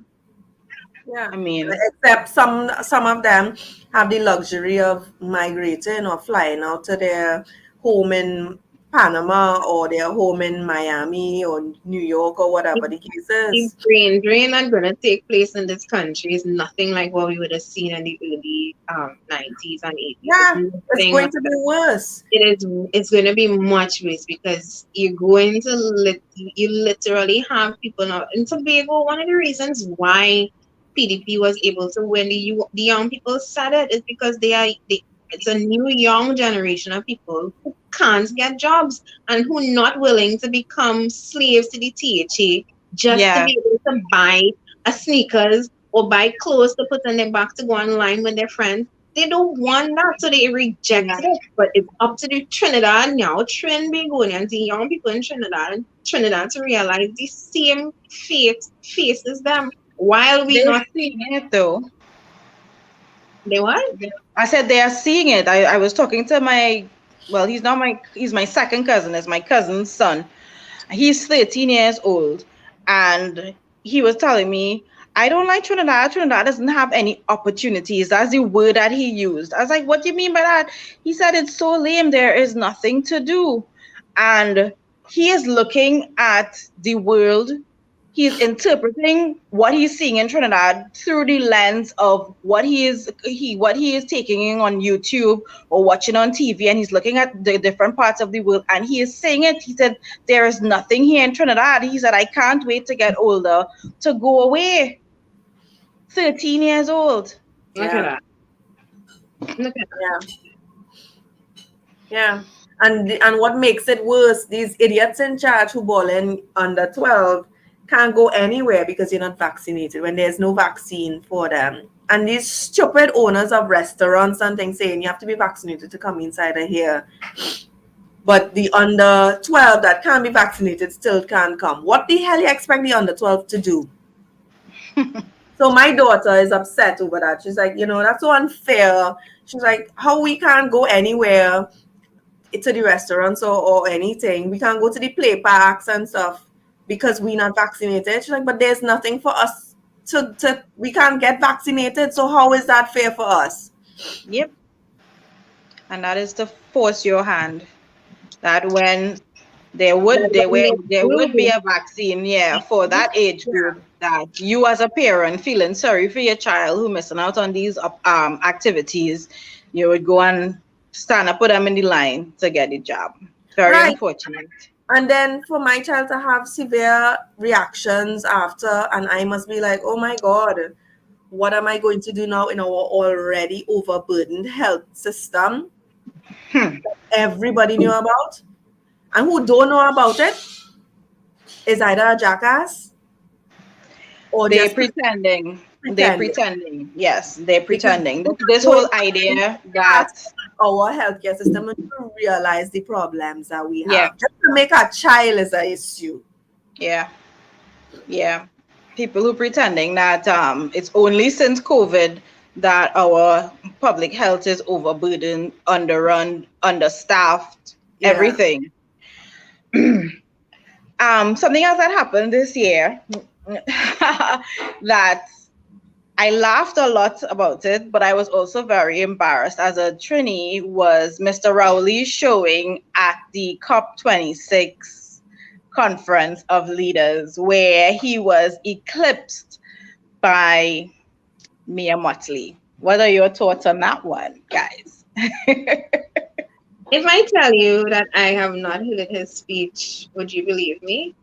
Yeah. I mean, Except some of them have the luxury of migrating or flying out to their home in Panama or their home in Miami or New York or whatever the case The is. brain drain that's going to take place in this country is nothing like what we would have seen in the early 90s and 80s. It's Yeah, it's nothing going like to be that. worse. It's going to be much worse because you're going to you literally have people now in Tobago. One of the reasons why PDP was able to win, the young people said it, is because it's a new young generation of people who can't get jobs and who are not willing to become slaves to the THA just to yeah. be able to buy a sneakers or buy clothes to put on their back to go online with their friends. they don't want that, so they rejected it. But it's up to the Trinidad now, Trinbagonians, the young people in Trinidad to realize the same faces them. While we They're not seeing it though. they what? I said they are seeing it. I was talking to my, well, he's my second cousin. It's my cousin's son. He's 13 years old, and he was telling me, I don't like Trinidad. Trinidad doesn't have any opportunities. That's the word that he used. I was like, what do you mean by that? He said, it's so lame. There is nothing to do. And he is looking at the world. He's interpreting what he's seeing in Trinidad through the lens of what he is taking in on YouTube or watching on TV, and he's looking at the different parts of the world, and he is saying it. He said, there is nothing here in Trinidad. He said, I can't wait to get older to go away. 13 years old. Look at Yeah. that. Look at Yeah. Yeah. And what makes it worse, these idiots in charge who ball in under 12 can't go anywhere because they're not vaccinated when there's no vaccine for them. And these stupid owners of restaurants and things saying you have to be vaccinated to come inside of here. But the under 12 that can't be vaccinated still can't come. What the hell you expect the under 12 to do? So my daughter is upset over that. She's like, that's so unfair. She's like, how we can't go anywhere to the restaurants or anything. We can't go to the play parks and stuff because we're not vaccinated. She's like, but there's nothing for us to we can't get vaccinated. So how is that fair for us? Yep. And that is to force your hand. That when there would be a vaccine, yeah, for that age group, that you as a parent feeling sorry for your child who missing out on these activities, you would go and stand up with them in the line to get the job. Very Right. unfortunate. And then for my child to have severe reactions after, and I must be like, oh my God, what am I going to do now in our already overburdened health system? Everybody knew about. And who don't know about it is either a jackass or They're just pretending. They're pretending. pretending. Yes, they're Because pretending. This whole idea that, our healthcare system and to realize the problems that we yeah, have. Just to make a child is an issue. yeah, yeah. People who pretending that it's only since COVID that our public health is overburdened, underrun, understaffed, Yeah. everything. Something else that happened this year that I laughed a lot about it, but I was also very embarrassed as a Trini was Mr. Rowley showing at the COP26 conference of leaders where he was eclipsed by Mia Motley. What are your thoughts on that one, guys? If I tell you that I have not heard his speech, would you believe me?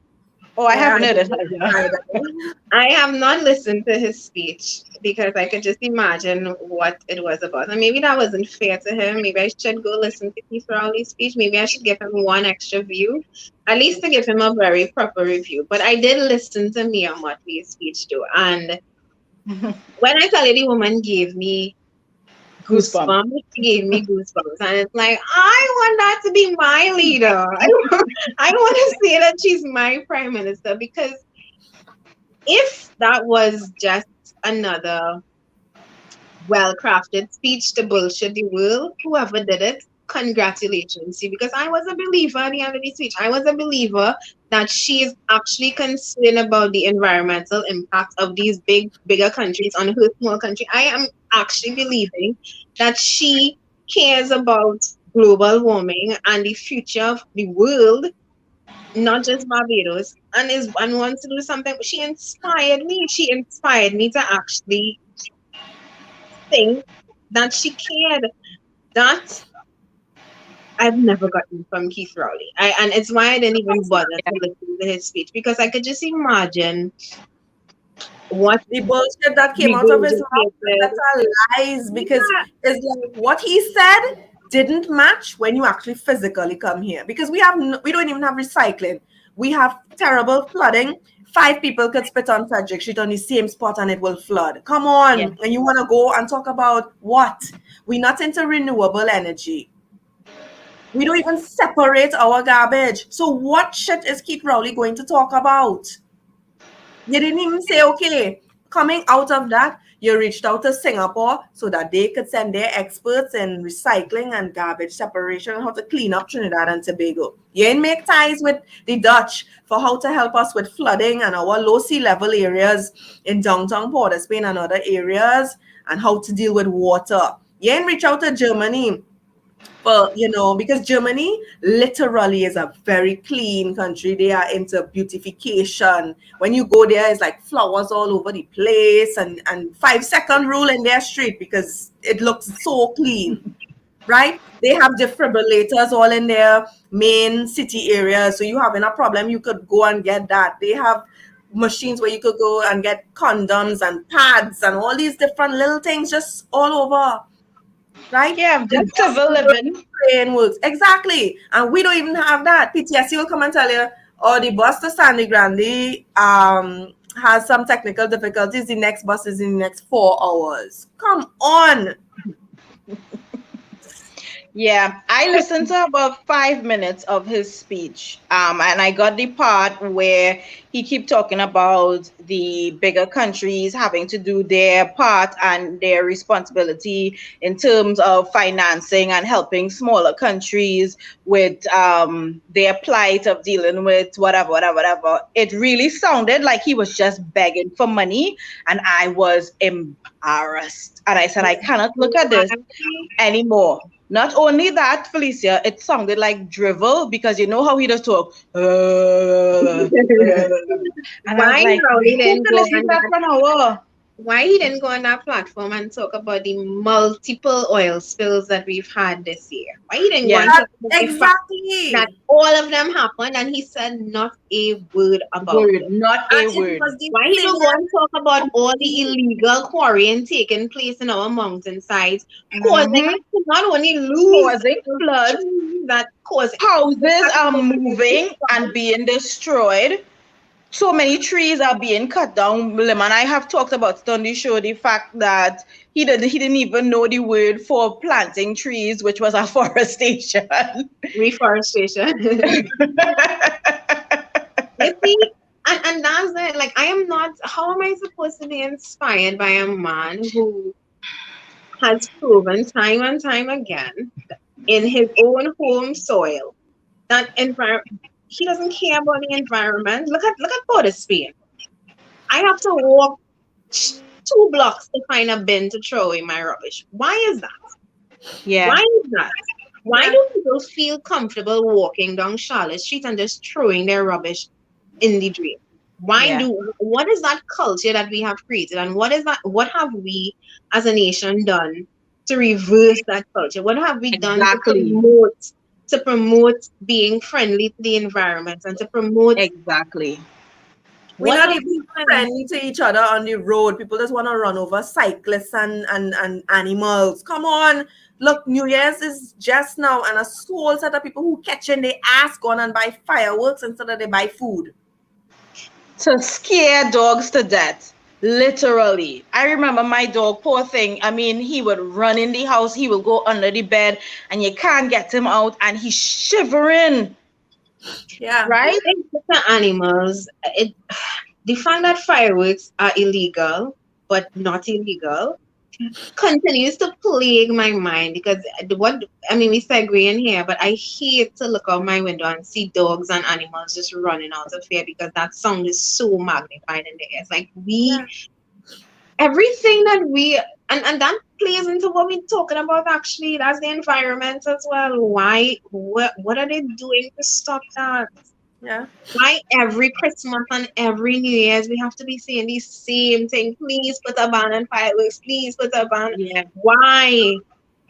Oh, I Yeah, haven't I heard it didn't either. either. I have not listened to his speech because I could just imagine what it was about. And maybe that wasn't fair to him. Maybe I should go listen to Keith Rowley's speech. Maybe I should give him one extra view, at least to give him a very proper review. But I did listen to Mia Motley's speech too. And when I tell you the woman gave me Goosebumps. goosebumps, she gave me goosebumps. And it's like, I want that to be my leader. I want to say that she's my prime minister because if that was just another well-crafted speech to bullshit the world, whoever did it, congratulations. See, because I was a believer at the end of the speech. I was a believer that she is actually concerned about the environmental impact of these bigger countries on her small country. I am actually believing that she cares about global warming and the future of the world, not just Barbados, and wants to do something. She inspired me. She inspired me to actually think that she cared. That I've never gotten from Keith Rowley. And it's why I didn't even bother to listen to his speech because I could just imagine what The bullshit that came out of his mouth, that's all lies because it's like what he said didn't match when you actually physically come here because we don't even have recycling. we have terrible flooding. 5 people could spit on Frederick Street on the same spot and it will flood. Come Yeah. on. And you want to go and talk about what? We're not into renewable energy. We don't even separate our garbage. So what shit is Keith Rowley going to talk about? You didn't even say, okay, coming out of that, you reached out to Singapore so that they could send their experts in recycling and garbage separation and how to clean up Trinidad and Tobago. You didn't make ties with the Dutch for how to help us with flooding and our low sea level areas in downtown Port of Spain and other areas and how to deal with water. You didn't reach out to Germany for, because Germany literally is a very clean country. They are into beautification. When you go there, it's like flowers all over the place and 5-second rule in their street because it looks so clean, right? They have defibrillators all in their main city areas. So you having a problem, you could go and get that. They have machines where you could go and get condoms and pads and all these different little things just all over, right? Yeah, And just civil living. train works. Exactly. And we don't even have that. PTSD will come and tell you, oh, the bus to Sandy Grande has some technical difficulties. The next bus is in the next 4 hours. Come on. Yeah, I listened to about 5 minutes of his speech, and I got the part where he keep talking about the bigger countries having to do their part and their responsibility in terms of financing and helping smaller countries with their plight of dealing with whatever. It really sounded like he was just begging for money, and I was embarrassed. And I said, I cannot look at this anymore. Not only that, Felicia, it sounded like drivel because you know how he does talk. And I was Why like, Rowley who didn't can go listen on to that that? for an hour? Why he didn't go on that platform and talk about the multiple oil spills that we've had this year? Why he didn't go Yeah. and talk about the fact Exactly. that all of them happened and he said not a word about Word, it? not And a it word. was the Why he thing don't go and talk about all the illegal quarrying taking place in our mountainsides, causing Mhm. us to not only lose Causing the floods, trees that cause houses are moving and being destroyed. So many trees are being cut down. William and I have talked about it on the show, the fact that he didn't even know the word for planting trees, which was afforestation. reforestation. You see, and that's it. Like I am not. How am I supposed to be inspired by a man who has proven time and time again in his own home soil that he doesn't care about the environment. Look at Port of Spain. I have to walk 2 blocks to find a bin to throw away my rubbish. Why is that? Yeah. Why is that? Why Yeah. do people feel comfortable walking down Charlotte Street and just throwing their rubbish in the drain? Yeah. What is that culture that we have created and what have we as a nation done to reverse that culture? What have we done Exactly. to promote being friendly to the environment and to promote Exactly. We're what not have we even done? friendly to each other on the road. People just want to run over cyclists and animals. Come on. Look, New Year's is just now, and a whole set of people who catching their ass gone and buy fireworks instead of they buy food. To scare dogs to death. Literally. I remember my dog, poor thing. I mean, he would run in the house, he will go under the bed, and you can't get him out, and he's shivering, Yeah. right? The animals, the fact that fireworks are illegal but not illegal continues to plague my mind because what I mean we segue in here, but I hate to look out my window and see dogs and animals just running out of fear because that sound is so magnified in the air. It's like Yeah. everything that we and that plays into what we're talking about actually. That's the environment as well. What are they doing to stop that? Yeah. Why every Christmas and every New Year's we have to be saying the same thing? Please put a ban on fireworks. Please put a ban. Yeah. Why?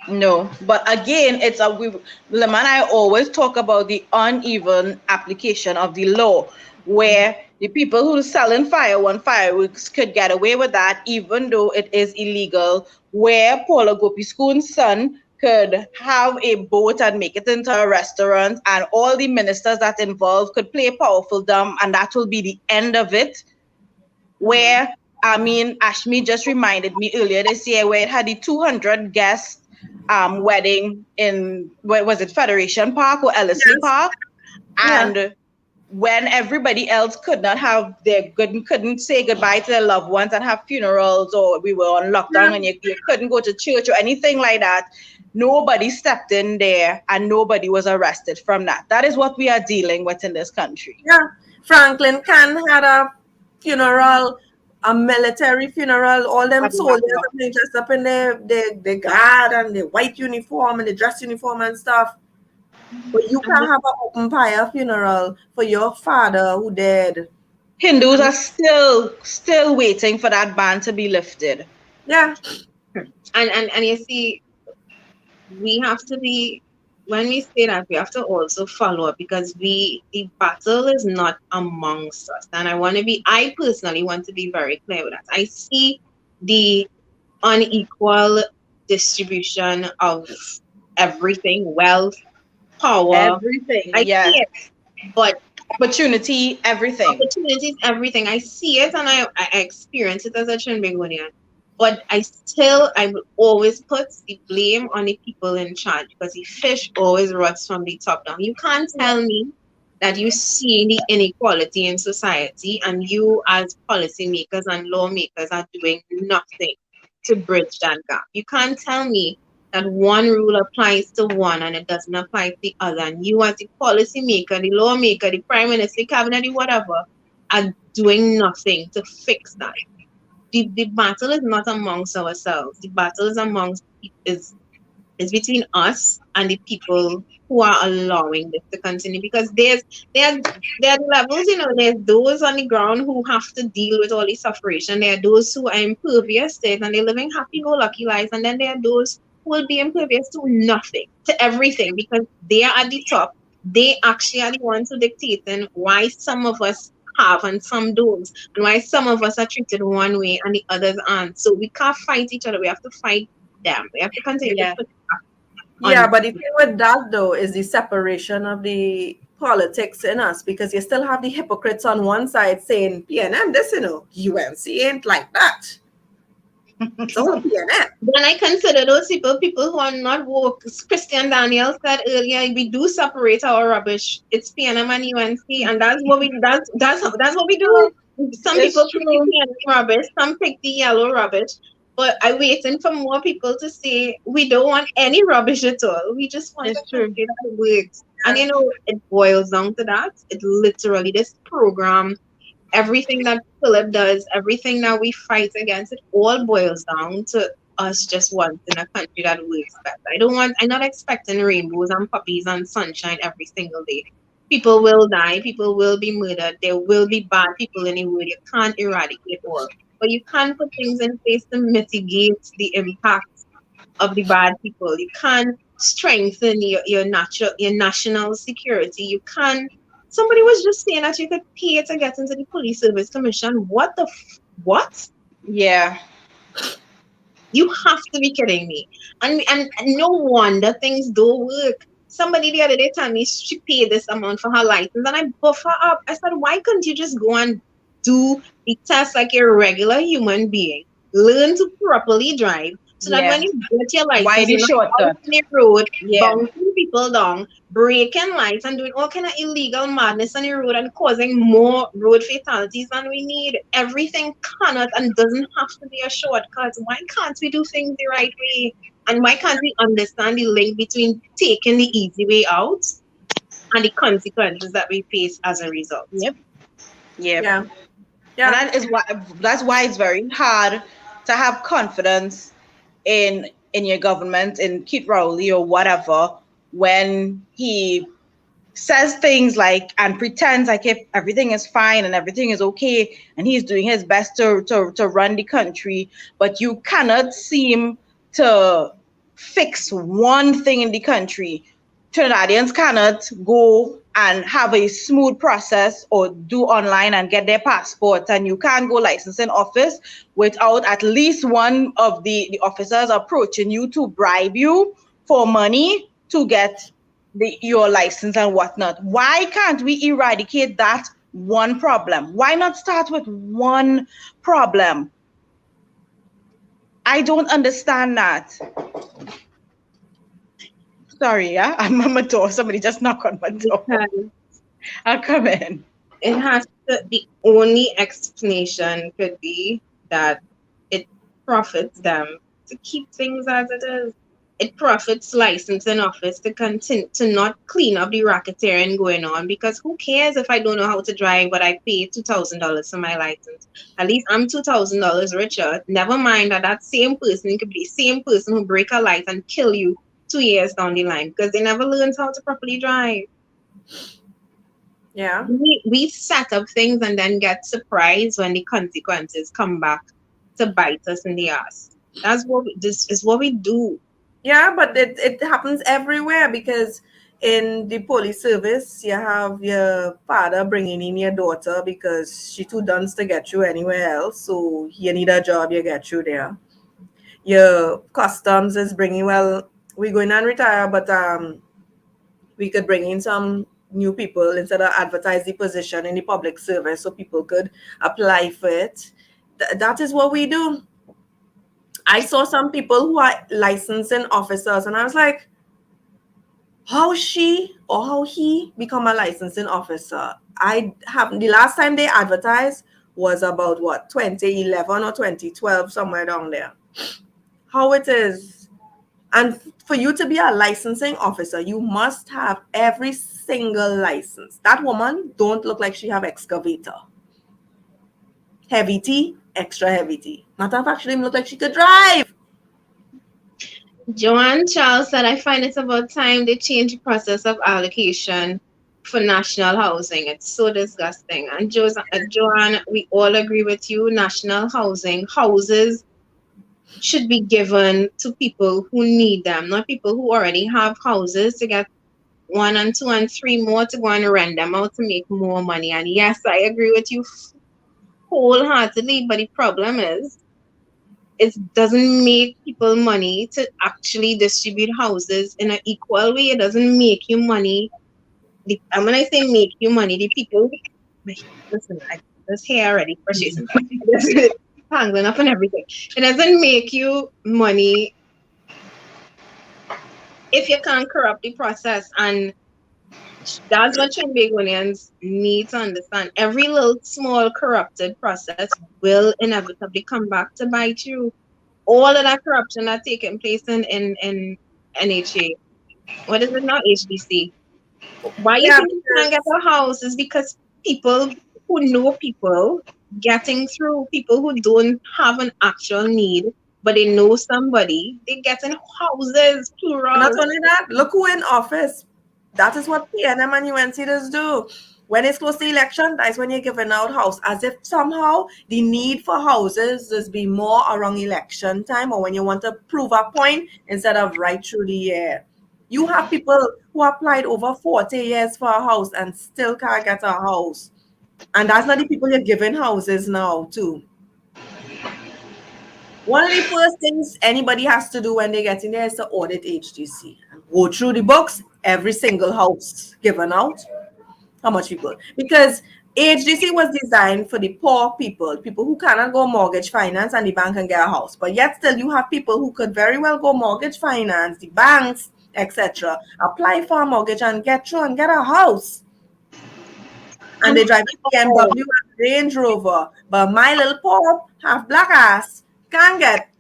No, but again, Lemon and I always talk about the uneven application of the law, where the people who are selling fireworks could get away with that, even though it is illegal. Where Paula Gopiskun's son could have a boat and make it into a restaurant, and all the ministers that involved could play powerful dumb, and that will be the end of it. Where, I mean, Ashmi just reminded me earlier this year where it had the 200 guest wedding in, what was it, Federation Park or Ellerslie Yes. Park, Yeah. and when everybody else could not have their good, couldn't say goodbye to their loved ones and have funerals, or we were on lockdown and you couldn't go to church or anything like that, nobody stepped in there and nobody was arrested from that. That is what we are dealing with in this country. Yeah. Franklin Can had a funeral, a military funeral. All them soldiers and they dressed up in their guard and the white uniform and the dress uniform and stuff. But you can't have an open fire funeral for your father who died. Hindus are still waiting for that ban to be lifted. Yeah. And you see, we have to be, when we say that, we have to also follow up, because the battle is not amongst us. And I personally want to be very clear with that. I see the unequal distribution of everything, wealth, power. Everything, I yeah. see it, but Opportunity, everything. opportunities, everything. I see it and I experience it as a Trinbagonian. But I will always put the blame on the people in charge, because the fish always rots from the top down. You can't tell me that you see the inequality in society and you as policymakers and lawmakers are doing nothing to bridge that gap. You can't tell me that one rule applies to one and it doesn't apply to the other. And you as the policymaker, the lawmaker, the prime minister, the cabinet, the whatever, are doing nothing to fix that. The battle is not amongst ourselves. The battle is is between us and the people who are allowing this to continue. Because there are levels, there's those on the ground who have to deal with all the suffering. There are those who are impervious to it and they're living happy-go-lucky lives. And then there are those who will be impervious to nothing, to everything, because they are at the top. They actually are the ones who dictating why some of us have and some don't, and why some of us are treated one way and the others aren't. So we can't fight each other. We have to fight them. We have to continue to put Yeah, but the thing with that though is the separation of the politics in us, because you still have the hypocrites on one side saying PNM this, UNC ain't like that. It's all PNM. Then I consider those people who are not woke. Christian Daniel said earlier, we do separate our rubbish. It's PNM and UNC, and that's what we do. Some It's people pick the true. PNM rubbish, some pick the yellow rubbish. But I'm waiting for more people to say we don't want any rubbish at all. We just want It's a true. country that works. And it boils down to that. It literally, this program, everything that Philip does, everything that we fight against, it all boils down to us just wanting a country that works better. I'm not expecting rainbows and puppies and sunshine every single day. People will die, people will be murdered, there will be bad people in the world. You can't eradicate all. But you can put things in place to mitigate the impact of the bad people. You can strengthen your national security. You can. Somebody was just saying that you could pay to get into the police service commission. What? Yeah. You have to be kidding me. And no wonder things don't work. Somebody the other day told me she paid this amount for her license, and I buff her up. I said, why couldn't you just go and do the test like a regular human being? Learn to properly drive, so that when you get your Why license, the you're not out shortcut? on the road, Yeah. bouncing people down, breaking lights, and doing all kind of illegal madness on the road and causing more road fatalities than we need. Everything cannot and doesn't have to be a shortcut. Why can't we do things the right way? And why can't we understand the link between taking the easy way out and the consequences that we face as a result? Yep. Yeah. And Yeah. that's why it's very hard to have confidence in your government, in Kit Rowley or whatever, when he says things like and pretends like if everything is fine and everything is okay and he's doing his best to run the country, but you cannot seem to fix one thing in the country. Trinidadians cannot go and have a smooth process or do online and get their passport, and you can't go licensing office without at least one of the officers approaching you to bribe you for money to get your license and whatnot. Why can't we eradicate that one problem? Why not start with one problem? I don't understand that. Sorry, yeah, I'm on my door. Somebody just knock on my door. Because I'll come in. it has to, the only explanation could be that it profits them to keep things as it is. It profits licensing office to continue to not clean up the racketeering going on, because who cares if I don't know how to drive but I pay $2,000 for my license? At least I'm $2,000 richer. Never mind that that same person could be the same person who break a light and kill you 2 years down the line because they never learned how to properly drive. Yeah. We set up things and then get surprised when the consequences come back to bite us in the ass. This is what we do. Yeah, but it happens everywhere because in the police service, you have your father bringing in your daughter because she too dunce to get you anywhere else. So you need a job, you get you there. Your customs is bringing, well, we're going and retire, but we could bring in some new people instead of advertise the position in the public service so people could apply for it. That is what we do. I saw some people who are licensing officers, and I was like, how she or how he become a licensing officer? I have the last time they advertised was about what 2011 or 2012, somewhere down there. How it is, and for you to be a licensing officer, you must have every single license. That woman don't look like she have excavator, heavy T, extra heavy T. Matter of fact, she didn't look like she could drive. Joanne Charles said, I find it's about time they change the process of allocation for national housing. It's so disgusting. And Joanne, we all agree with you. National housing, houses should be given to people who need them, not people who already have houses to get one and two and three more to go and rent them out to make more money. And yes, I agree with you wholeheartedly, but the problem is it doesn't make people money to actually distribute houses in an equal way. It doesn't make you money. And when I say make you money, the people, listen, I this hair already purchasing, hanging up and everything. It doesn't make you money if you can't corrupt the process. And that's what Trinbagonians need to understand. Every little small corrupted process will inevitably come back to bite you. All of that corruption that's taking place in NHA. What is it now? HBC. Why you Yeah, think you can't get a house is because people who know people getting through, people who don't have an actual need, but they know somebody, they get in houses, and not plural. only that, look who in office. That is what PNM and UNC does do. When it's close to election, that's when you're giving out house. As if somehow the need for houses is be more around election time or when you want to prove a point instead of right through the year. You have people who applied over 40 years for a house and still can't get a house. And that's not the people you're giving houses now, too. One of the first things anybody has to do when they get in there is to audit HDC and go through the books, every single house given out, how much people. Because HDC was designed for the poor people, people who cannot go mortgage finance and the bank can get a house. But yet still you have people who could very well go mortgage finance, the banks, etc., apply for a mortgage and get through and get a house. And they drive a BMW and Range Rover. But my little poor half black ass can't get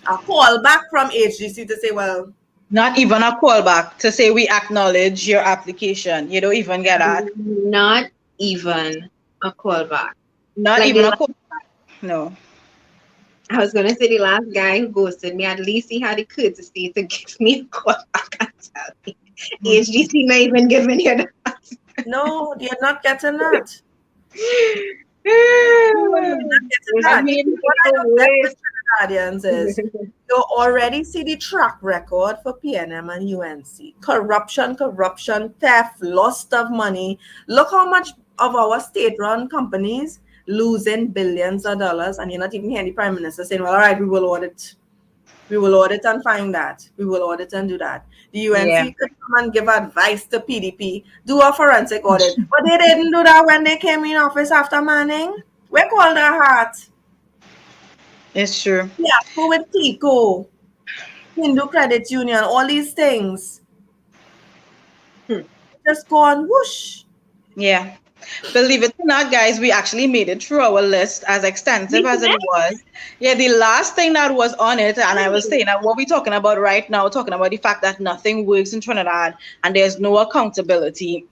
a call back from HGC to say, well, Not even a callback to say we acknowledge your application. You don't even get that. Not even a callback. Not Like even a the callback. No. I was gonna say the last guy who ghosted me, at least he had the courtesy to give me a call back and tell me HGC not even giving you that. no, you're not getting that. You're not getting I that. mean, What I people don't get wait. with Trinidadians is you already see the track record for PNM and UNC. Corruption, corruption, theft, loss of money. Look how much of our state-run companies losing billions of dollars, and you're not even hearing the Prime Minister saying, well, all right, we will audit. We will audit and find that. We will audit and do that. The Yeah, UNC could come and give advice to PDP, do a forensic audit. But they didn't do that when they came in office after Manning. We called their heart. it's true. Yeah, go with Tico, Hindu Credit Union, all these things. Just go on whoosh. Yeah. Believe it or not, guys, we actually made it through our list, as extensive We as it did. was. Yeah, the last thing that was on it, and I was saying that what we're talking about right now, talking about the fact that nothing works in Trinidad and there's no accountability,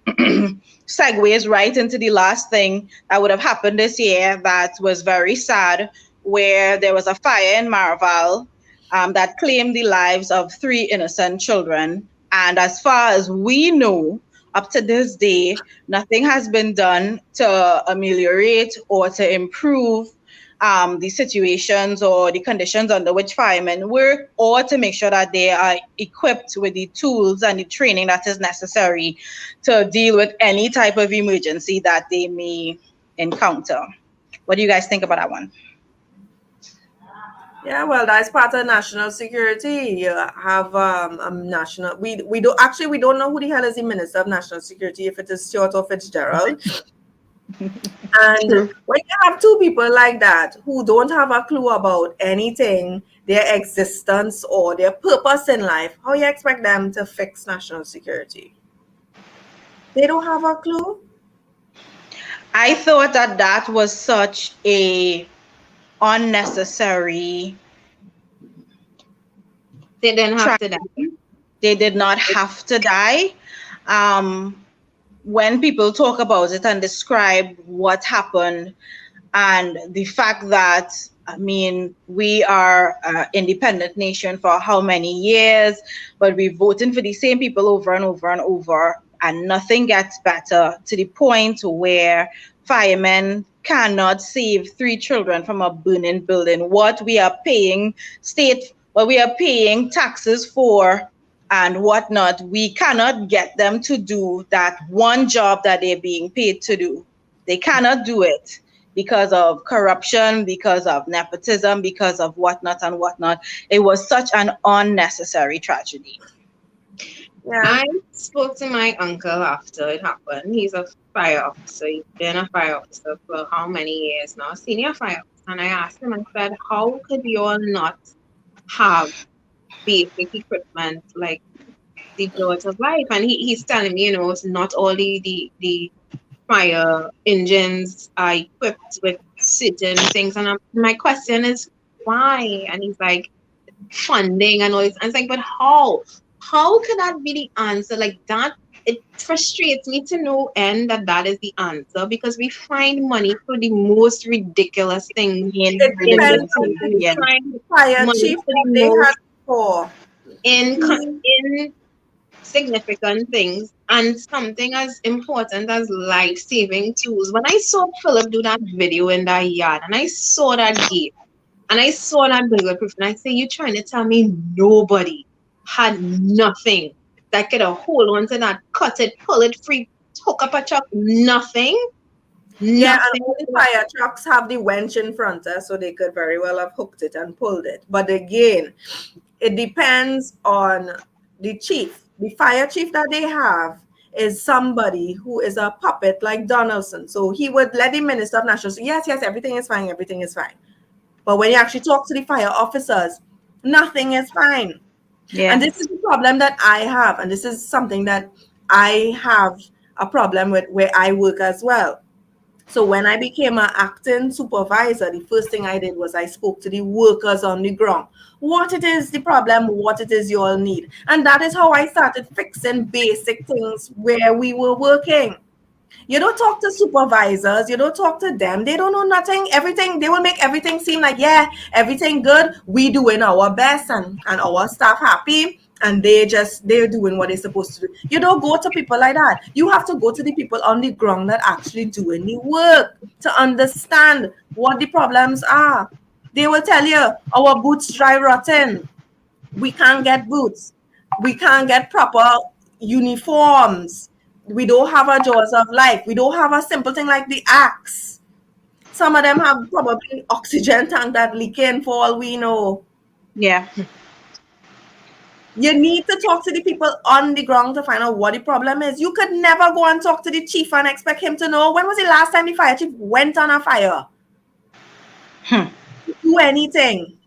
segues right into the last thing that would have happened this year that was very sad, where there was a fire in Maraval that claimed the lives of 3 innocent children. And as far as we know, up to this day, nothing has been done to ameliorate or to improve the situations or the conditions under which firemen work, or to make sure that they are equipped with the tools and the training that is necessary to deal with any type of emergency that they may encounter. What do you guys think about that one? Yeah, well, that's part of national security. You have a national. We don't actually we don't know who the hell is the Minister of National Security, if it is Stuart or Fitzgerald. And True. when you have two people like that who don't have a clue about anything, their existence or their purpose in life, how you expect them to fix national security? They don't have a clue. I thought that that was such a unnecessary. They didn't have to die. They did not have to die. When people talk about it and describe what happened, and the fact that, I mean, we are an independent nation for how many years, but we're voting for the same people over and over and over, and nothing gets better, to the point where firemen cannot save 3 children from a burning building. What we are paying what we are paying taxes for and whatnot, we cannot get them to do that one job that they're being paid to do. They cannot do it because of corruption, because of nepotism, because of whatnot and whatnot. It was such an unnecessary tragedy. Yeah. I spoke to my uncle after it happened. He's a fire officer. He's been a fire officer for how many years now? Senior fire officer. And I asked him, I said, how could you all not have basic equipment like the George of life? And he's telling me, it's not all the fire engines are equipped with certain things. And my question is, why? And he's like, funding and all this. And it's like, but how? How could that be the answer? Like that, it frustrates me to no end that that is the answer, because we find money for the most ridiculous things It in this depends on country. We Yeah. find fire money chief for the what they had most for. insignificant things, and something as important as life-saving tools. When I saw Philip do that video in that yard, and I saw that gate, and I saw that burger proof, and I say, you trying to tell me nobody had nothing that could hold on to that, cut it, pull it free, hook up a truck, nothing? Yeah, and Nothing. all the fire trucks have the wench in front, so they could very well have hooked it and pulled it. But again, it depends on the chief. The fire chief that they have is somebody who is a puppet like Donaldson. So he would let the Minister of National say, yes, everything is fine, everything is fine. But when you actually talk to the fire officers, nothing is fine. Yeah. And this is the problem that I have. And this is something that I have a problem with where I work as well. So when I became an acting supervisor, the first thing I did was I spoke to the workers on the ground. What it is the problem, what it is you all need. And that is how I started fixing basic things where we were working. You don't talk to supervisors, you don't talk to them. They don't know nothing. Everything, they will make everything seem like, yeah, everything good. We doing our best and our staff happy. And they're doing what they're supposed to do. You don't go to people like that. You have to go to the people on the ground that actually doing the work to understand what the problems are. They will tell you, our boots dry rotten. We can't get boots. We can't get proper uniforms. We don't have a jaws of life. We don't have a simple thing like the axe. Some of them have probably oxygen tank that leaking for all we know. Yeah. You need to talk to the people on the ground to find out what the problem is. You could never go and talk to the chief and expect him to know when was the last time the fire chief went on a fire. Hmm. Do anything.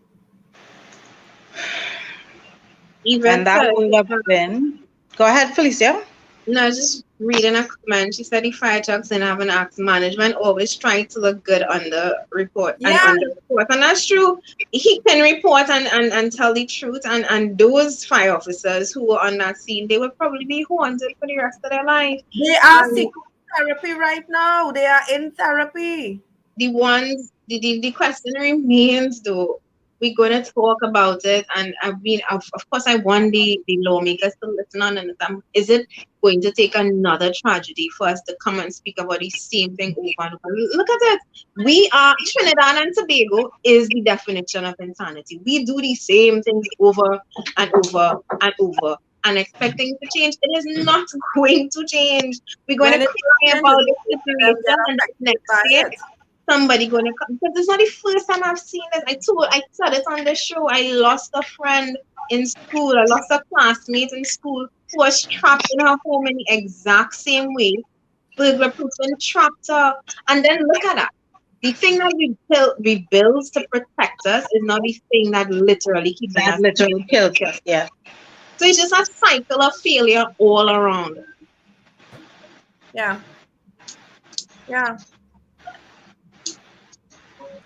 Even And that said, would have been. Go ahead, Felicia. no, just reading a comment. She said the fire trucks didn't have an act management, always trying to look good on the report and Yeah, on the report. And that's true. He can report and tell the truth. And those fire officers who were on that scene, they would probably be haunted for the rest of their life. they are And seeking therapy right now. They are in therapy. the question remains though. We're gonna talk about it, and I mean, of course, I want the lawmakers to listen on and understand. Is it going to take another tragedy for us to come and speak about the same thing over and over? Look at it. We are Trinidad and Tobago is the definition of insanity. We do the same things over and over and over. And expecting to change, it is not going to change. We're going to When it cry changes, about the the people them situation, get and then affected next by year it. somebody gonna come, because it's not the first time I've seen this. I said it on the show. I lost a friend in school. I lost a classmate in school who was trapped in her home in the exact same way. Burglar person trapped her. And then look at that. The thing that we build to protect us is not the thing that literally keeping That us. literally kills us. Yeah. So it's just a cycle of failure all around. Yeah, yeah.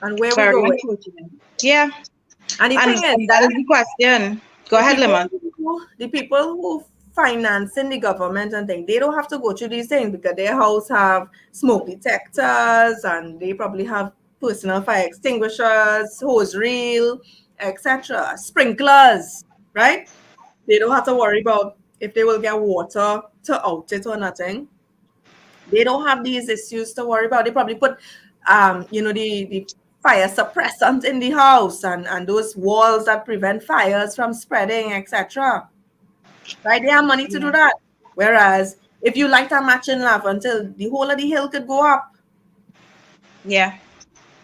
And where we Very going? unfortunate. Yeah. And the thing is, And that is the question. Go the ahead, people Lemon. the people who financing the government and things, they don't have to go through these things because their house have smoke detectors and they probably have personal fire extinguishers, hose reel, etc., sprinklers, right? They don't have to worry about if they will get water to out it or nothing. They don't have these issues to worry about. They probably put the fire suppressant in the house and those walls that prevent fires from spreading, etc. Right? They have money to do Yeah. that. Whereas if you light a match in lava until the whole of the hill could go up. Yeah.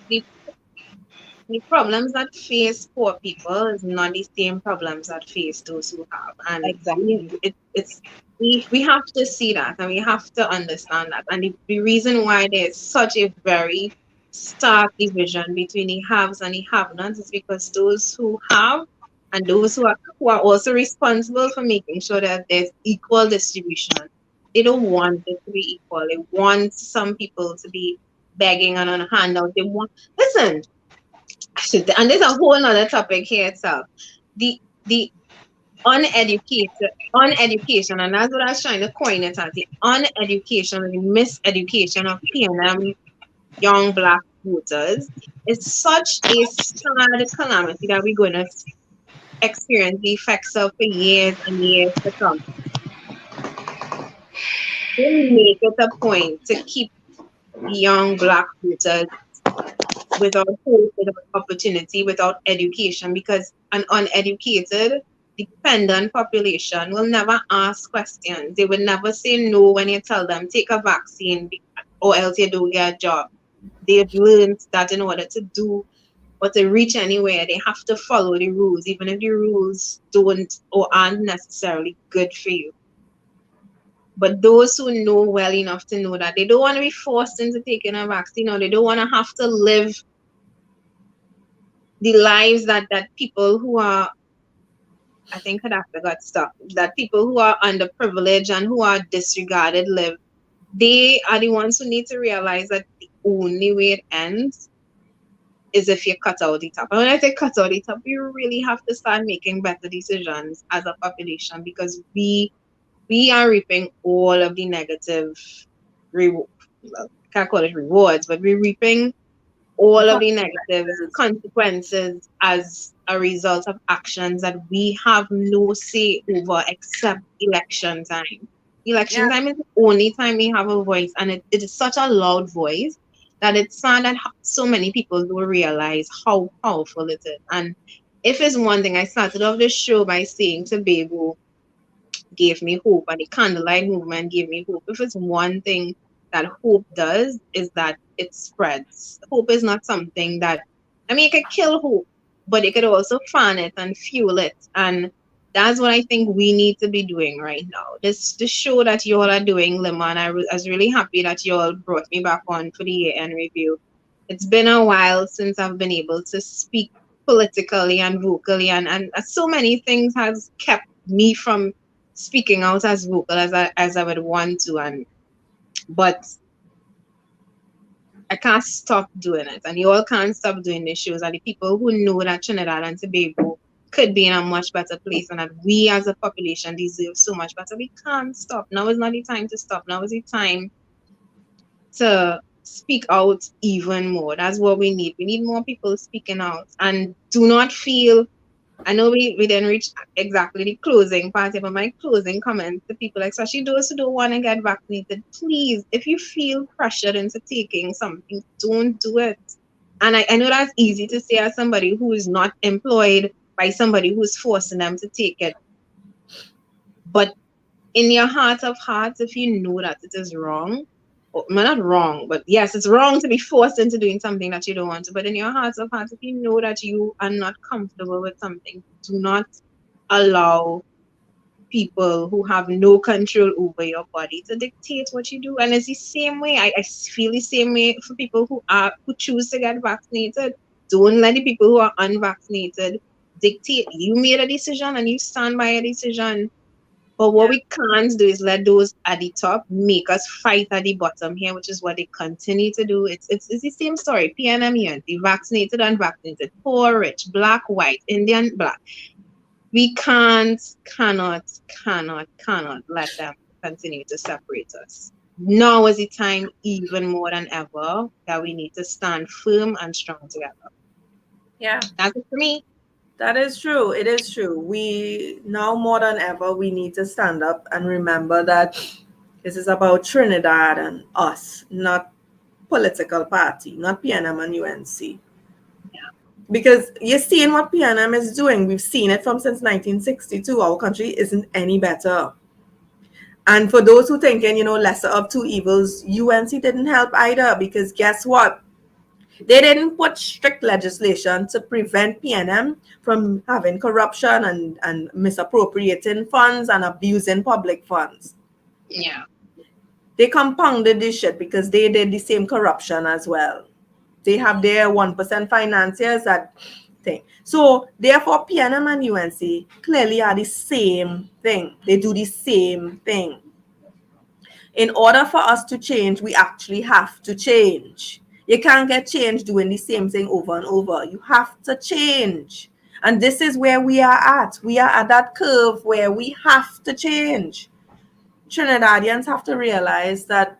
The the problems that face poor people is not the same problems that face those who have. And Exactly. we have to see that, and we have to understand that. And the reason why there's such a very stark division between the haves and the have-nots is because those who have and those who are also responsible for making sure that there's equal distribution. They don't want it to be equal. They want some people to be begging and on a handout. They want listen, and there's a whole other topic here itself. The uneducation, and that's what I was trying to coin it as the uneducation, the miseducation of PNM young black voters is such a sad calamity that we're going to experience the effects of for years and years to come. They make it a point to keep the young black voters without hope, without opportunity, without education, because an uneducated, dependent population will never ask questions. They will never say no when you tell them take a vaccine or else you don't get a job. They've learned that in order to do or to reach anywhere, they have to follow the rules, even if the rules don't or aren't necessarily good for you. But those who know well enough to know that they don't want to be forced into taking a vaccine, or they don't want to have to live the lives that people who are, I think Hadassah got stuck, that people who are underprivileged and who are disregarded live, they are the ones who need to realize that the only way it ends is if you cut out the top. And when I say cut out the top, we really have to start making better decisions as a population, because we are reaping all of the negative reward. Well, can't call it rewards, but we're reaping The all of the negative consequences. consequences as a result of actions that we have no say over except election time. Election Yeah, time is the only time we have a voice, and it is such a loud voice that it's sad that so many people don't realize how powerful it is. And if it's one thing, I started off the show by saying Tobago gave me hope, and the candlelight movement gave me hope. If it's one thing that hope does, is that it spreads. Hope is not something that, I mean, it could kill hope, but it could also fan it and fuel it. And That's what I think we need to be doing right now. This show that you all are doing, Lemon, I was really happy that you all brought me back on for the year-end review. It's been a while since I've been able to speak politically and vocally, and so many things has kept me from speaking out as vocal as I would want to, and but I can't stop doing it, and you all can't stop doing the shows. And the people who know that Trinidad and Tobago could be in a much better place, and that we as a population deserve so much better. We can't stop. Now is not the time to stop. Now is the time to speak out even more. That's what we need. We need more people speaking out, and do not feel. I know we didn't reach exactly the closing part, but my closing comments to people, especially those who don't want to get vaccinated, please, if you feel pressured into taking something, don't do it. And I know that's easy to say as somebody who is not employed by somebody who's forcing them to take it. But in your heart of hearts, if you know that it is wrong, or well, not wrong, but yes, it's wrong to be forced into doing something that you don't want to. But in your heart of hearts, if you know that you are not comfortable with something, do not allow people who have no control over your body to dictate what you do. And it's the same way. I feel the same way for people who choose to get vaccinated. Don't let the people who are unvaccinated dictate. You made a decision and you stand by a decision. But what we can't do is let those at the top make us fight at the bottom here, which is what they continue to do. It's the same story. PNM, the vaccinated, unvaccinated, poor, rich, black, white, Indian, black. We cannot let them continue to separate us. Now is the time, even more than ever, that we need to stand firm and strong together. Yeah. That's it for me. That is true. It is true. We now more than ever we need to stand up and remember that this is about Trinidad and us, not political party, not PNM and UNC. Because you're seeing what PNM is doing. We've seen it from since 1962. Our country isn't any better. And for those who thinking, lesser of two evils, UNC didn't help either, because guess what? They didn't put strict legislation to prevent PNM from having corruption and misappropriating funds and abusing public funds. Yeah. They compounded this shit because they did the same corruption as well. They have their 1% financiers, that thing. So therefore, PNM and UNC clearly are the same thing. They do the same thing. In order for us to change, we actually have to change. You can't get change doing the same thing over and over. You have to change. And this is where we are at. We are at that curve where we have to change. Trinidadians have to realize that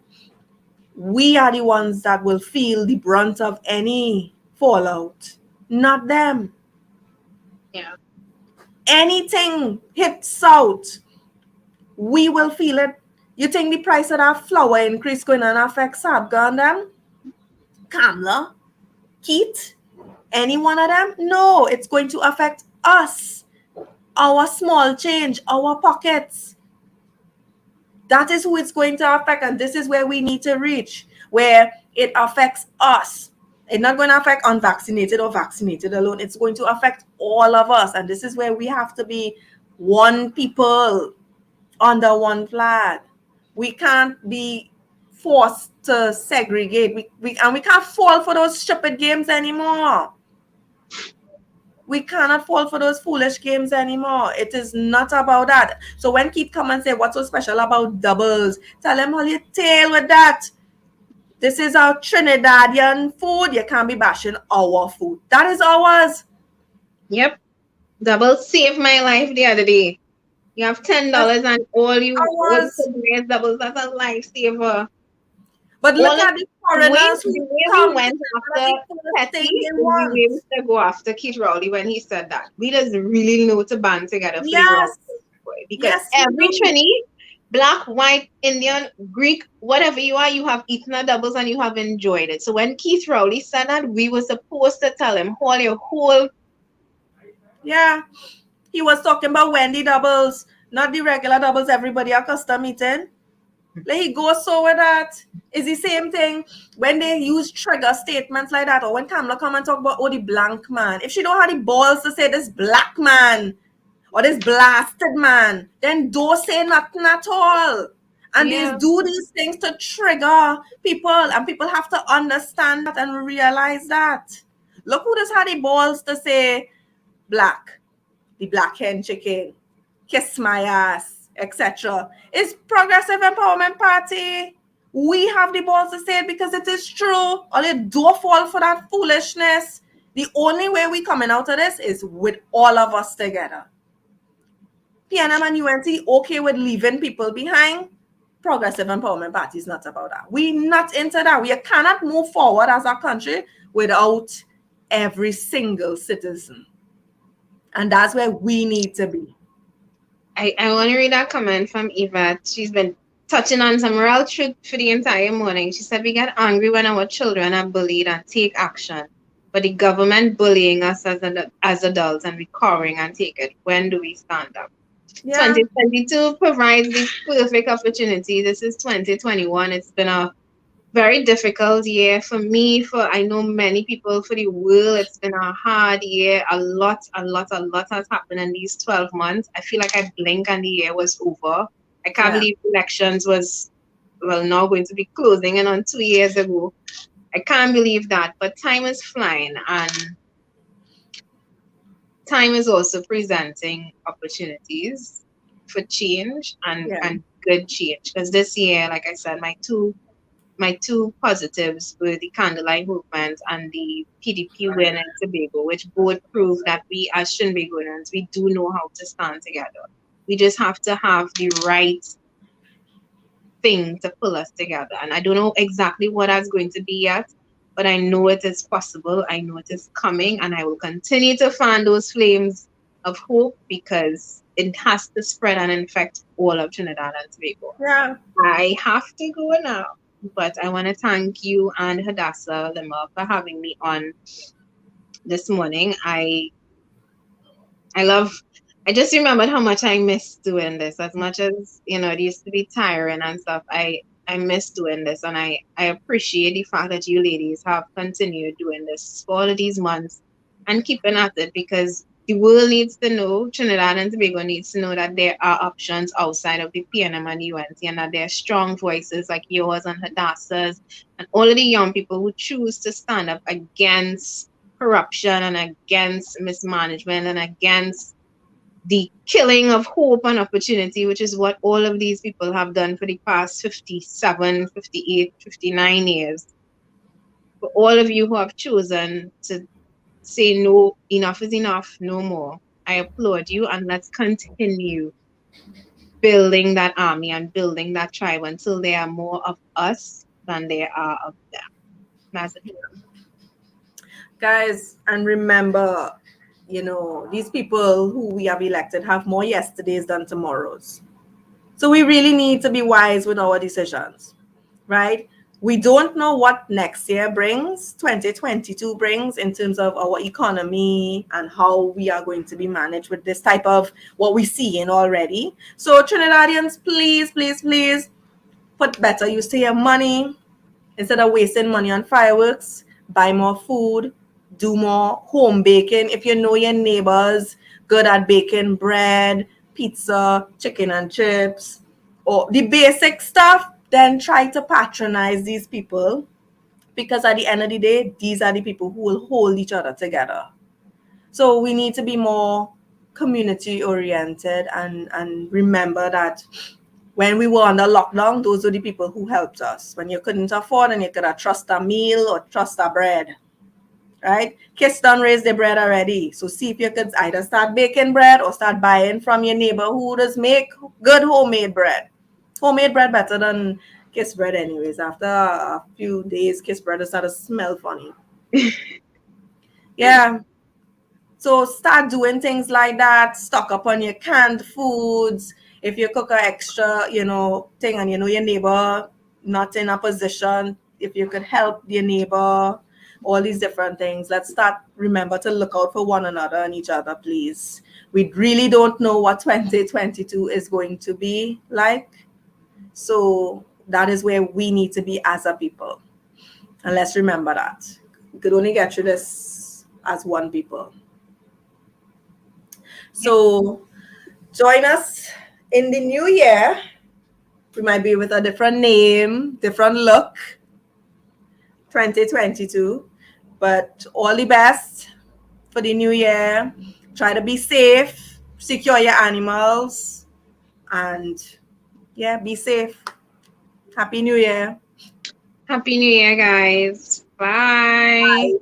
we are the ones that will feel the brunt of any fallout, not them. Yeah. Anything hits out, we will feel it. You think the price of that flour increase going to affect Sabga and them? Kamla? Keith? Any one of them? No, it's going to affect us. Our small change, our pockets. That is who it's going to affect, and this is where we need to reach, where it affects us. It's not going to affect unvaccinated or vaccinated alone. It's going to affect all of us, and this is where we have to be one people under one flag. We can't be forced to segregate. We can't fall for those stupid games anymore. We cannot fall for those foolish games anymore. It is not about that. So when Keith come and say, what's so special about doubles? Tell him, hold your tail with that. This is our Trinidadian food. You can't be bashing our food. That is ours. Yep. Double saved my life the other day. You have $10 and all you Ours. could raise doubles. That's a lifesaver. But All look at the foreigners the who way we come. went That's after the first Petty thing is they the way want. we should go after Keith Rowley when he said that. We just really know to band together for the wrong Yes. boy. Because Yes, we every do. Trini, black, white, Indian, Greek, whatever you are, you have eaten a doubles and you have enjoyed it. So when Keith Rowley said that, we were supposed to tell him, hold your whole. Yeah. He was talking about Wendy doubles, not the regular doubles everybody are custom eating. Let he go so with that. It's the same thing when they use trigger statements like that, or when Kamala come and talk about, oh, the blank man. If she don't have the balls to say this black man, or this blasted man, then don't say nothing at all. And they Yeah. do these things to trigger people, and people have to understand that and realize that. Look who just had the balls to say black, the black hen chicken, kiss my ass, etc. It's Progressive Empowerment Party. We have the balls to say it because it is true. All it don't fall for that foolishness. The only way we coming out of this is with all of us together. PNM and UNT okay with leaving people behind. Progressive Empowerment Party is not about that. We not into that. We cannot move forward as a country without every single citizen. And that's where we need to be. I want to read that comment from Eva. She's been touching on some real truth for the entire morning. She said, we get angry when our children are bullied and take action. But the government bullying us as adults and we cowering and take it. When do we stand up? Yeah. 2022 provides the perfect opportunity. This is 2021. It's been a very difficult year for me, for I know many people, for the world. It's been a hard year. A lot has happened in these 12 months. I feel like I blink and the year was over. I can't Yeah. believe elections was, well, now going to be closing and on 2 years ago. I can't believe that. But time is flying, and time is also presenting opportunities for change Yeah. and good change. Because this year, like I said, my two positives were the Candlelight Movement and the PDP win in Tobago, which both prove that we as Trinbagonians, we do know how to stand together. We just have to have the right thing to pull us together. And I don't know exactly what that's going to be yet, but I know it is possible. I know it is coming, and I will continue to fan those flames of hope because it has to spread and infect all of Trinidad and Tobago. Yeah. I have to go now, but I want to thank you and Hadassah Lima for having me on this morning. I love. I just remembered how much I miss doing this. As much as it used to be tiring and stuff. I miss doing this, and I appreciate the fact that you ladies have continued doing this for all of these months and keeping at it, because the world needs to know, Trinidad and Tobago needs to know that there are options outside of the PNM and UNT, and that there are strong voices like yours and Hadassah's and all of the young people who choose to stand up against corruption and against mismanagement and against the killing of hope and opportunity, which is what all of these people have done for the past 57, 58, 59 years. For all of you who have chosen to say no, enough is enough, no more, I applaud you, and let's continue building that army and building that tribe until there are more of us than there are of them. That's it. Guys, and remember, these people who we have elected have more yesterdays than tomorrows. So we really need to be wise with our decisions, right? We don't know what next year brings, 2022 brings, in terms of our economy and how we are going to be managed with this type of what we see in already. So Trinidadians, please, please, please put better use to your money. Instead of wasting money on fireworks, buy more food, do more home baking. If you know your neighbors good at baking bread, pizza, chicken and chips, or the basic stuff, then try to patronize these people, because at the end of the day, these are the people who will hold each other together. So we need to be more community oriented and remember that when we were under lockdown, those were the people who helped us. When you couldn't afford and you could have trust a meal or trust a bread, right? Kids done raise their bread already. So see if you could either start baking bread or start buying from your neighbor who does make good homemade bread. Homemade bread better than kiss bread anyways. After a few days, kiss bread will start to smell funny. Yeah. So start doing things like that. Stock up on your canned foods. If you cook an extra, thing, and your neighbor not in a position, if you could help your neighbor, all these different things. Let's start remember to look out for one another and each other, please. We really don't know what 2022 is going to be like. So that is where we need to be as a people. And let's remember that. We could only get through this as one people. So Join us in the new year. We might be with a different name, different look, 2022. But all the best for the new year. Try to be safe, secure your animals, and yeah, be safe. Happy New Year. Happy New Year, guys. Bye.